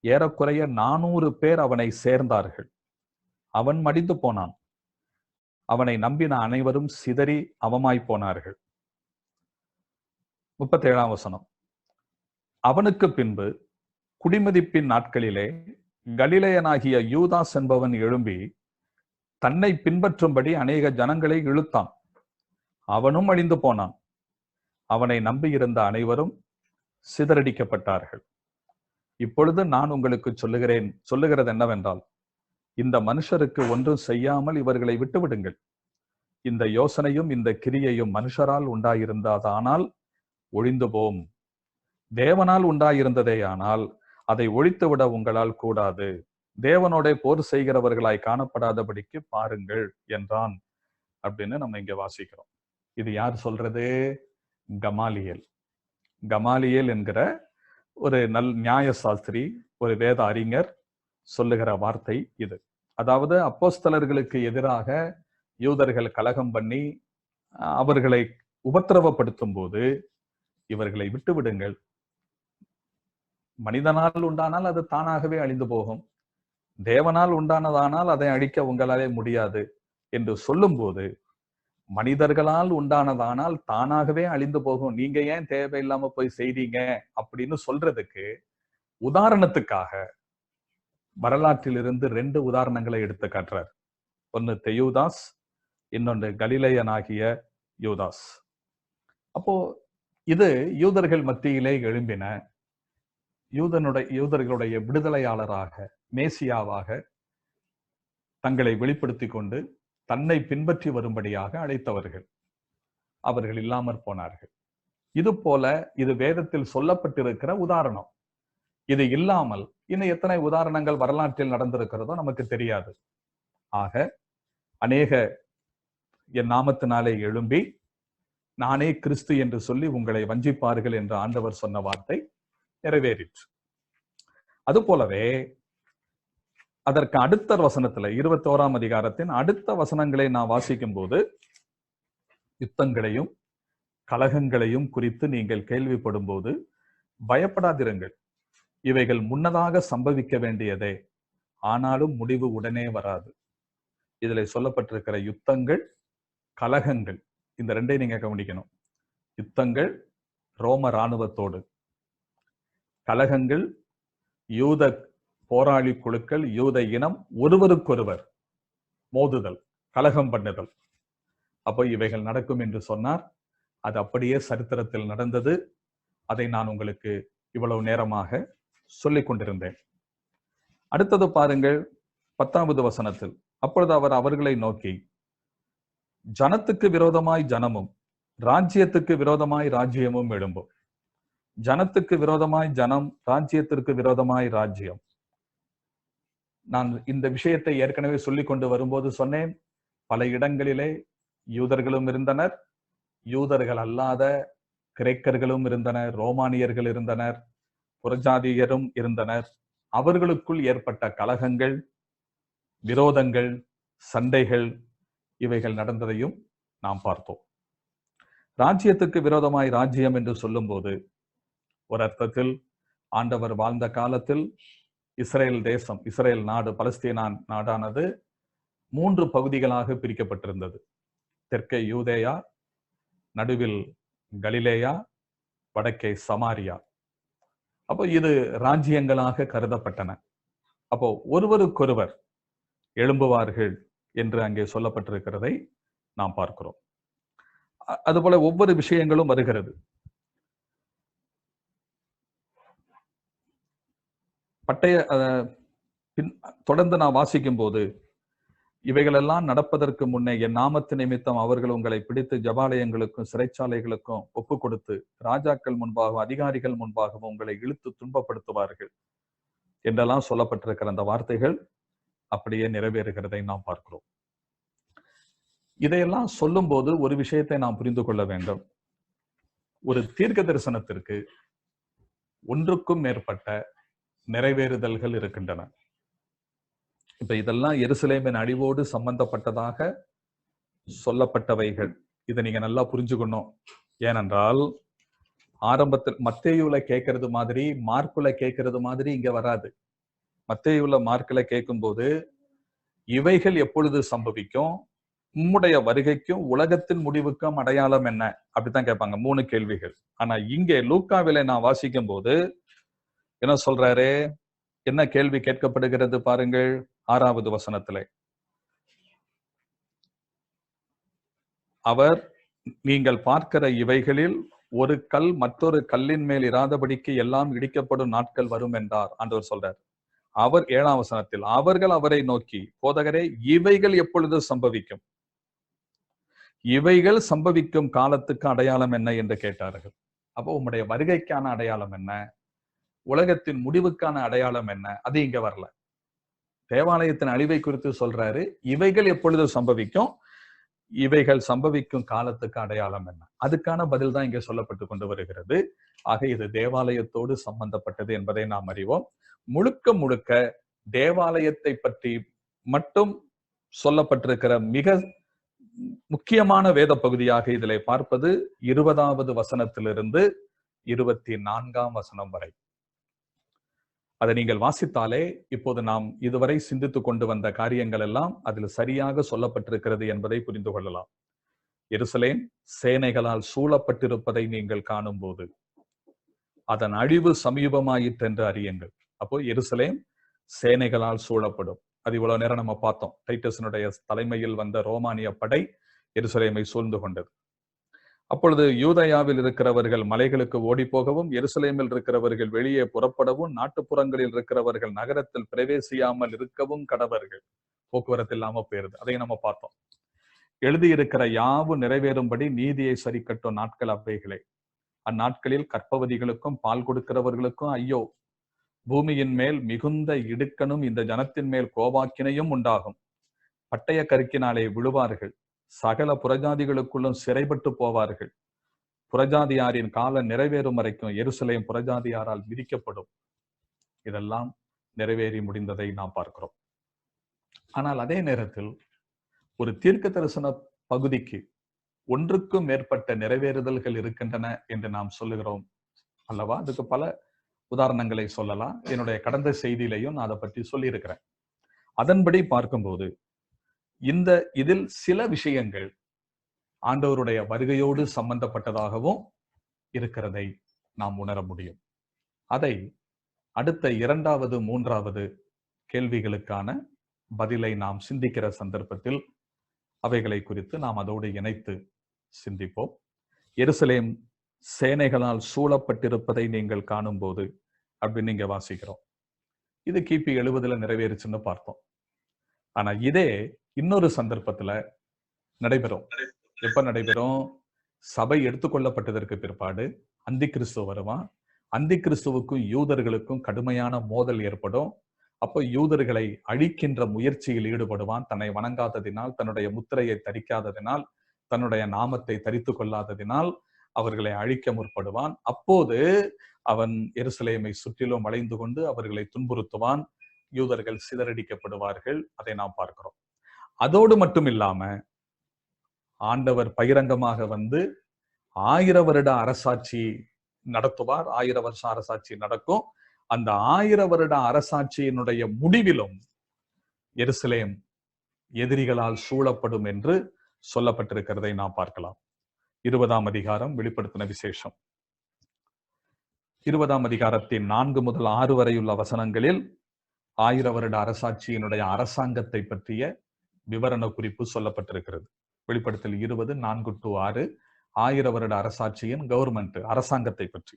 ஏறக்குறைய 400 பேர் அவனை சேர்ந்தார்கள். அவன் மடிந்து போனான். அவனை நம்பின அனைவரும் சிதறி அவமாய் போனார்கள். 37ஆம் வசனம். அவனுக்கு பின்பு குடிமதிப்பின் நாட்களிலே கலிலேயனாகிய யூதாஸ் என்பவன் எழும்பி தன்னை பின்பற்றும்படி அநேக ஜனங்களை இழுத்தான். அவனும் அழிந்து போனான். அவனை நம்பியிருந்த அனைவரும் சிதறடிக்கப்பட்டார்கள். இப்பொழுது நான் உங்களுக்கு சொல்லுகிறது என்னவென்றால், இந்த மனுஷருக்கு ஒன்றும் செய்யாமல் இவர்களை விட்டுவிடுங்கள். இந்த யோசனையும் இந்த கிரியையும் மனுஷரால் உண்டாயிருந்ததானால் ஒழிந்து போம். தேவனால் உண்டாயிருந்ததேயானால் அதை ஒழித்துவிட உங்களால் கூடாது. தேவனோட போர் செய்கிறவர்களாய் காணப்படாதபடிக்கு பாருங்கள் என்றான் அப்படின்னு நம்ம இங்க வாசிக்கிறோம். இது யார் சொல்றது? கமாலியேல். கமாலியேல் என்கிற ஒரு நியாய சாஸ்திரி, ஒரு வேத அறிஞர் சொல்லுகிற வார்த்தை இது. அதாவது அப்போஸ்தலர்களுக்கு எதிராக யூதர்கள் கலகம் பண்ணி அவர்களை உபத்திரவப்படுத்தும் போது இவர்களை விட்டு விடுங்கள். மனிதனால் உண்டானால் அது தானாகவே அழிந்து போகும். தேவனால் உண்டானதானால் அதை அழிக்க உங்களாலே முடியாது என்று சொல்லும் போது, மனிதர்களால் உண்டானதானால் தானாகவே அழிந்து போகும், நீங்க ஏன் தேவையில்லாம போய் செய்தீங்க அப்படின்னு சொல்றதுக்கு உதாரணத்துக்காக வரலாற்றிலிருந்து 2 உதாரணங்களை எடுத்து காட்டுறார். ஒன்னு தெயூதாஸ், இன்னொன்று கலிலேயனாகிய யூதாஸ். அப்போ இது யூதர்கள் மத்தியிலே எழும்பின யூதர்களுடைய விடுதலையாளராக, மேசியாவாக தங்களை வெளிப்படுத்தி கொண்டு தன்னை பின்பற்றி வரும்படியாக அழைத்தவர்கள். அவர்கள் இல்லாமற் போனார்கள். இது போல இது வேதத்தில் சொல்லப்பட்டிருக்கிற உதாரணம். இது இல்லாமல் இன்னும் எத்தனை உதாரணங்கள் வரலாற்றில் நடந்திருக்கிறதோ நமக்கு தெரியாது. ஆக அநேக என் நாமத்தினாலே எழும்பி நானே கிறிஸ்து என்று சொல்லி உங்களை வஞ்சிப்பார்கள் என்று ஆண்டவர் சொன்ன வார்த்தை நிறைவேறிற்று. அது போலவே அதற்கு அடுத்த வசனத்துல 21ஆம் அதிகாரத்தின் அடுத்த வசனங்களை நான் வாசிக்கும் போது, யுத்தங்களையும் கலகங்களையும் குறித்து நீங்கள் கேள்விப்படும் போது பயப்படாதிருங்கள். இவைகள் முன்னதாக சம்பவிக்க வேண்டியதே, ஆனாலும் முடிவு உடனே வராது. இதுல சொல்லப்பட்டிருக்கிற யுத்தங்கள், கலகங்கள், இந்த 2ஐயும் நீங்க கவனிக்கணும். யுத்தங்கள் ரோம இராணுவத்தோடு, கலகங்கள் யூத போராளி குழுக்கள், யூத இனம் ஒருவருக்கொருவர் மோதுதல், கலகம் பண்ணுதல். அப்போ இவைகள் நடக்கும் என்று சொன்னார். அது அப்படியே சரித்திரத்தில் நடந்தது. அதை நான் உங்களுக்கு இவ்வளவு நேரமாக சொல்லிக் கொண்டிருந்தேன். அடுத்தது பாருங்கள் 10வது வசனத்தில். அப்பொழுது அவர் அவர்களை நோக்கி, ஜனத்துக்கு விரோதமாய் ஜனமும் ராஜ்யத்துக்கு விரோதமாய் ராஜ்யமும் எழும்பும். ஜனத்துக்கு விரோதமாய் ஜனம், ராஜ்யத்திற்கு விரோதமாய் ராஜ்யம். நான் இந்த விஷயத்தை ஏற்கனவே சொல்லிக் கொண்டு வரும்போது சொன்னேன், பல இடங்களிலே யூதர்களும் இருந்தனர், யூதர்கள் அல்லாத கிரேக்கர்களும் இருந்தனர், ரோமானியர்கள் இருந்தனர், புறஜாதியரும் இருந்தனர். அவர்களுக்குள் ஏற்பட்ட கலகங்கள், விரோதங்கள், சண்டைகள், இவைகள் நடந்ததையும் நாம் பார்த்தோம். ராஜ்யத்துக்கு விரோதமாய் ராஜ்யம் என்று சொல்லும் போது ஒரு அர்த்தத்தில் ஆண்டவர் வாழ்ந்த காலத்தில் இஸ்ரேல் தேசம், இஸ்ரேல் நாடு, பலஸ்தீனா நாடானது 3 பகுதிகளாக பிரிக்கப்பட்டிருந்தது. தெற்கே யூதேயா, நடுவில் கலிலேயா, வடக்கே சமாரியா. அப்போ இது ராஜ்யங்களாக கருதப்பட்டன. அப்போ ஒருவருக்கொருவர் எழும்புவார்கள் என்று அங்கே சொல்லப்பட்டிருக்கிறதை நாம் பார்க்கிறோம். அதுபோல ஒவ்வொரு விஷயங்களும் வருகிறது. தொடர்ந்து நான் வாசிக்கும் போது, இவைகளெல்லாம் நடப்பதற்கு முன்னே என் நாமத்து நிமித்தம் அவர்கள் உங்களை பிடித்து ஜபாலயங்களுக்கும் சிறைச்சாலைகளுக்கும் ஒப்பு கொடுத்து ராஜாக்கள் முன்பாகவும் அதிகாரிகள் முன்பாகவும் உங்களை இழுத்து துன்பப்படுத்துவார்கள் என்றெல்லாம் சொல்லப்பட்டிருக்கிற அந்த வார்த்தைகள் அப்படியே நிறைவேறுகிறதை நாம் பார்க்கிறோம். இதையெல்லாம் சொல்லும் போது ஒரு விஷயத்தை நாம் புரிந்து கொள்ள வேண்டும். ஒரு தீர்க்க தரிசனத்திற்கு ஒன்றுக்கும் மேற்பட்ட நிறைவேறுதல்கள் இருக்கின்றன. இப்ப இதெல்லாம் எருசலேமின் அழிவோடு சம்பந்தப்பட்டதாக சொல்லப்பட்டவைகள். இதை நீங்க நல்லா புரிஞ்சுக்கணும். ஏனென்றால் ஆரம்பத்தில் மத்தேயுல கேட்கறது மாதிரி, மார்க்குல கேட்கறது மாதிரி இங்க வராது. மத்தேயுல மார்க்குல கேட்கும்போது இவைகள் எப்பொழுது சம்பவிக்கும், உம்முடைய வருகைக்கும் உலகத்தின் முடிவுக்கும் அடையாளம் என்ன, அப்படித்தான் கேட்பாங்க. 3 கேள்விகள். ஆனா இங்கே லூக்காவில நான் வாசிக்கும் போது என்ன சொல்றாரு, என்ன கேள்வி கேட்கப்படுகிறது பாருங்கள். 6வது வசனத்திலே அவர், நீங்கள் பார்க்கிற இவைகளில் ஒரு கல் மற்றொரு கல்லின் மேல் இராதபடிக்கு எல்லாம் இடிக்கப்படும் நாட்கள் வரும் என்றார். ஆண்டவர் சொல்றார். அவர் 7ஆம் வசனத்தில் அவர்கள் அவரை நோக்கி, போதகரே இவைகள் எப்பொழுது சம்பவிக்கும், இவைகள் சம்பவிக்கும் காலத்துக்கு அடையாளம் என்ன என்று கேட்டார்கள். அப்போ உம்முடைய வருகைக்கான அடையாளம் என்ன, உலகத்தின் முடிவுக்கான அடையாளம் என்ன, அது இங்க வரல. தேவாலயத்தின் அழிவை குறித்து சொல்றாரு. இவைகள் எப்பொழுது சம்பவிக்கும், இவைகள் சம்பவிக்கும் காலத்துக்கு அடையாளம் என்ன, அதுக்கான பதில் தான் இங்கே சொல்லப்பட்டு கொண்டு வருகிறது. ஆக இது தேவாலயத்தோடு சம்பந்தப்பட்டது என்பதை நாம் அறிவோம். முழுக்க முழுக்க தேவாலயத்தை பற்றி மட்டும் சொல்லப்பட்டிருக்கிற மிக முக்கியமான வேத பகுதியாக இதிலே பார்ப்பது 20வது வசனத்திலிருந்து 24ஆம் வசனம் வரை. அதை நீங்கள் வாசித்தாலே இப்போது நாம் இதுவரை சிந்தித்துக் கொண்டு வந்த காரியங்கள் எல்லாம் அதில் சரியாக சொல்லப்பட்டிருக்கிறது என்பதை புரிந்து கொள்ளலாம். எருசலேம் சேனைகளால் சூழப்பட்டிருப்பதை நீங்கள் காணும் போது அதன் அழிவு சமீபமாயிற்று என்று அறியுங்கள். அப்போ எருசலேம் சேனைகளால் சூழப்படும். அது இவ்வளவு நேரம் நம்ம பார்த்தோம். டைட்டஸினுடைய தலைமையில் வந்த ரோமானிய படை எருசலேமை சூழ்ந்து கொண்டது. அப்பொழுது யூதயாவில் இருக்கிறவர்கள் மலைகளுக்கு ஓடி போகவும், எருசலேமில் இருக்கிறவர்கள் வெளியே புறப்படவும், நாட்டுப்புறங்களில் இருக்கிறவர்கள் நகரத்தில் பிரவேசியாமல் இருக்கவும் கடவர்கள். போக்குவரத்து இல்லாம போயிருது. அதை நம்ம பார்த்தோம். எழுதியிருக்கிற யாவும் நிறைவேறும்படி நீதியை சரிக்கட்டும் நாட்கள் அவைகளே. அந்நாட்களில் கற்பவதிகளுக்கும் பால் கொடுக்கிறவர்களுக்கும் ஐயோ, பூமியின் மேல் மிகுந்த இடுக்கணும், இந்த ஜனத்தின் மேல் கோபாக்கினையும் உண்டாகும். பட்டய கருக்கினாலே விழுவார்கள், சகல புறஜாதிகளுக்குள்ளும் சிறைப்பட்டு போவார்கள். புறஜாதியாரின் காலம் நிறைவேறும் வரைக்கும் எருசலேம் புறஜாதியாரால் மிதிக்கப்படும். இதெல்லாம் நிறைவேறி முடிந்ததை நாம் பார்க்கிறோம். ஆனால் அதே நேரத்தில் ஒரு தீர்க்க தரிசன பகுதிக்கு ஒன்றுக்கும் மேற்பட்ட நிறைவேறுதல்கள் இருக்கின்றன என்று நாம் சொல்லுகிறோம் அல்லவா? அதுக்கு பல உதாரணங்களை சொல்லலாம். என்னுடைய கடந்த செய்தியிலையும் நான் அதை பற்றி சொல்லியிருக்கிறேன். அதன்படி பார்க்கும்போது இதில் சில விஷயங்கள் ஆண்டவருடைய வருகையோடு சம்பந்தப்பட்டதாகவும் இருக்கிறதை நாம் உணர முடியும். அதை அடுத்த 2வது 3வது கேள்விகளுக்கான பதிலை நாம் சிந்திக்கிற சந்தர்ப்பத்தில் அவைகளை குறித்து நாம் அதோடு இணைத்து சிந்திப்போம். எருசலேம் சேனைகளால் சூழப்பட்டிருப்பதை நீங்கள் காணும் போது அப்படின்னு நீங்க வாசிக்கிறோம். இது கிபி 70 நிறைவேறுச்சுன்னு பார்த்தோம். ஆனா இதே இன்னொரு சந்தர்ப்பத்துல நடைபெறும். எப்ப நடைபெறும்? சபை எடுத்துக்கொள்ளப்பட்டதற்கு பிற்பாடு அந்தி கிறிஸ்துவ வருவான். அந்தி கிறிஸ்துவுக்கும் யூதர்களுக்கும் கடுமையான மோதல் ஏற்படும். அப்போ யூதர்களை அழிக்கின்ற முயற்சியில் ஈடுபடுவான். தன்னை வணங்காததினால், தன்னுடைய முத்திரையை தரிக்காததினால், தன்னுடைய நாமத்தை தரித்து கொள்ளாததினால் அவர்களை அழிக்க முற்படுவான். அப்போது அவன் எருசலேமை சுற்றிலும் வளைந்து கொண்டு அவர்களை துன்புறுத்துவான். யூதர்கள் சிதறடிக்கப்படுவார்கள். அதை நாம் பார்க்கிறோம். அதோடு மட்டும் இல்லாம ஆண்டவர் பகிரங்கமாக வந்து 1000 வருட அரசாட்சி நடத்துவார். 1000 வருஷம் அரசாட்சி நடக்கும். அந்த 1000 வருட அரசாட்சியினுடைய முடிவிலும் எருசலேம் எதிரிகளால் சூழப்படும் என்று சொல்லப்பட்டிருக்கிறதை நாம் பார்க்கலாம். 20ஆம் அதிகாரம் வெளிப்படுத்தின விசேஷம் 20ஆம் அதிகாரத்தின் 4 முதல் 6 வரையுள்ள வசனங்களில் 1000 வருட அரசாட்சியினுடைய அரசாங்கத்தை பற்றிய விவரண குறிப்பு சொல்லப்பட்டிருக்கிறது. வெளிப்படுத்தல் 20 4 to 6 1000 வருட அரசாட்சியின் கவர்மெண்ட் அரசாங்கத்தை பற்றி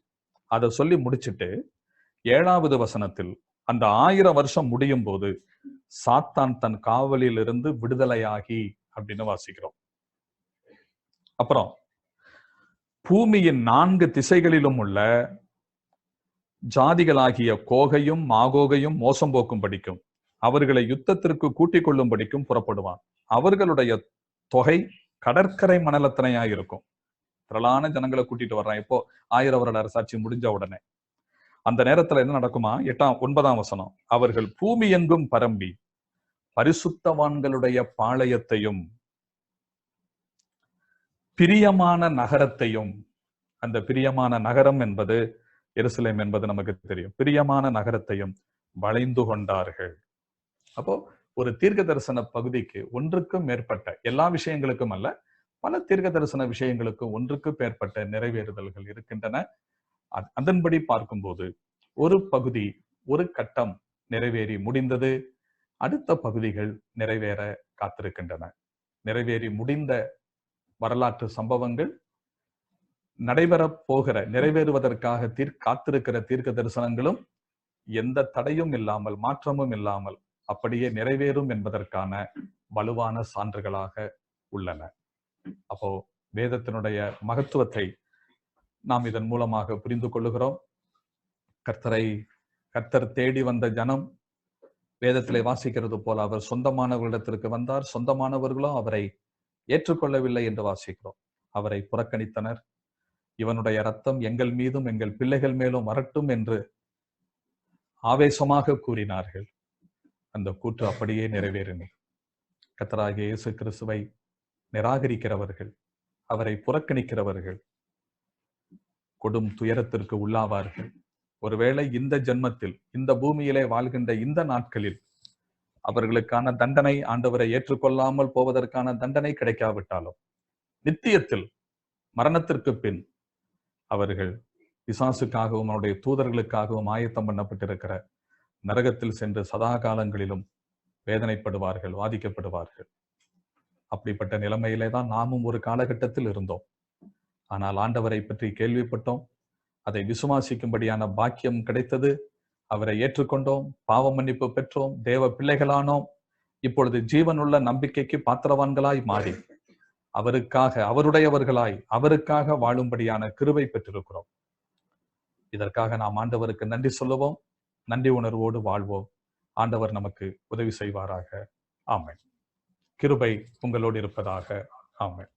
அதை சொல்லி முடிச்சுட்டு 7வது வசனத்தில் அந்த 1000 வருஷம் முடியும் போது சாத்தான் தன் காவலில் இருந்து விடுதலையாகி அப்படின்னு வாசிக்கிறோம். அப்புறம் பூமியின் 4 திசைகளிலும் உள்ள ஜாதிகளாகிய கோகையும் மாகோகையும் மோசம் போக்கும் படிக்கும் அவர்களை யுத்தத்திற்கு கூட்டிக் கொள்ளும்படிக்கும் புறப்படுவான். அவர்களுடைய தொகை கடற்கரை மணலத்தனையா இருக்கும். திரளான ஜனங்களை கூட்டிட்டு வர்றான். இப்போ 1000 வருட அரசாட்சி முடிஞ்ச உடனே அந்த நேரத்துல என்ன நடக்குமா? 9ஆம் வசனம், அவர்கள் பூமி எங்கும் பரம்பி பரிசுத்தவான்களுடைய பாளையத்தையும் பிரியமான நகரத்தையும், அந்த பிரியமான நகரம் என்பது எருசலேம் என்பது நமக்கு தெரியும், பிரியமான நகரத்தையும் வளைந்து கொண்டார்கள். அப்போ ஒரு தீர்க்க தரிசன பகுதிக்கு ஒன்றுக்கும் மேற்பட்ட, எல்லா விஷயங்களுக்கும் அல்ல, பல தீர்க்க தரிசன விஷயங்களுக்கும் ஒன்றுக்கு மேற்பட்ட நிறைவேறுதல்கள் இருக்கின்றன. அதன்படி பார்க்கும்போது ஒரு பகுதி, ஒரு கட்டம் நிறைவேறி முடிந்தது, அடுத்த பகுதிகள் நிறைவேற காத்திருக்கின்றன. நிறைவேறி முடிந்த வரலாற்று சம்பவங்கள், நடைபெறப் போகிற, நிறைவேறுவதற்காக காத்திருக்கிற தீர்க்க தரிசனங்களும் எந்த தடையும் இல்லாமல், மாற்றமும் இல்லாமல் அப்படியே நிறைவேறும் என்பதற்கான வலுவான சான்றுகளாக உள்ளன. அப்போ வேதத்தினுடைய மகத்துவத்தை நாம் இதன் மூலமாக புரிந்து கொள்ளுகிறோம். கர்த்தர் தேடி வந்த ஜனம், வேதத்திலே வாசிக்கிறது போல அவர் சொந்தமானவர்களிடத்திற்கு வந்தார், சொந்தமானவர்களோ அவரை ஏற்றுக்கொள்ளவில்லை என்று வாசிக்கிறோம். அவரை புறக்கணித்தனர். இவனுடைய ரத்தம் எங்கள் மீதும் எங்கள் பிள்ளைகள் மேலும் வரட்டும் என்று ஆவேசமாக கூறினார்கள். அந்த கூற்று அப்படியே நிறைவேறினது. கர்த்தராகிய இயேசு கிறிஸ்துவை நிராகரிக்கிறவர்கள், அவரை புறக்கணிக்கிறவர்கள் கொடும் துயரத்திற்கு உள்ளாவார்கள். ஒருவேளை இந்த ஜென்மத்தில், இந்த பூமியிலே வாழ்கின்ற இந்த நாட்களில் அவர்களுக்கான தண்டனை, ஆண்டவரை ஏற்றுக்கொள்ளாமல் போவதற்கான தண்டனை கிடைக்காவிட்டாலும், நித்தியத்தில் மரணத்திற்கு பின் அவர்கள் பிசாசுக்காகவும் அவருடைய தூதர்களுக்காகவும் ஆயத்தம் பண்ணப்பட்டிருக்கிற நரகத்தில் சென்று சதா காலங்களிலும் வேதனைப்படுவார்கள், வாதிக்கப்படுவார்கள். அப்படிப்பட்ட நிலைமையிலே தான் நாமும் ஒரு காலகட்டத்தில் இருந்தோம். ஆனால் ஆண்டவரை பற்றி கேள்விப்பட்டோம், அதை விசுவாசிக்கும்படியான பாக்கியம் கிடைத்தது, அவரை ஏற்றுக்கொண்டோம், பாவ மன்னிப்பு பெற்றோம், தேவ பிள்ளைகளானோம். இப்பொழுது ஜீவனுள்ள நம்பிக்கைக்கு பாத்திரவான்களாய் மாறி அவருக்காக, அவருடையவர்களாய் அவருக்காக வாழும்படியான கிருபை பெற்றிருக்கிறோம். இதற்காக நாம் ஆண்டவருக்கு நன்றி சொல்லுவோம், நன்றி உணர்வோடு வாழ்வோம். ஆண்டவர் நமக்கு உதவி செய்வாராக. ஆமென். கிருபை உங்களோடு இருப்பதாக. ஆமென்.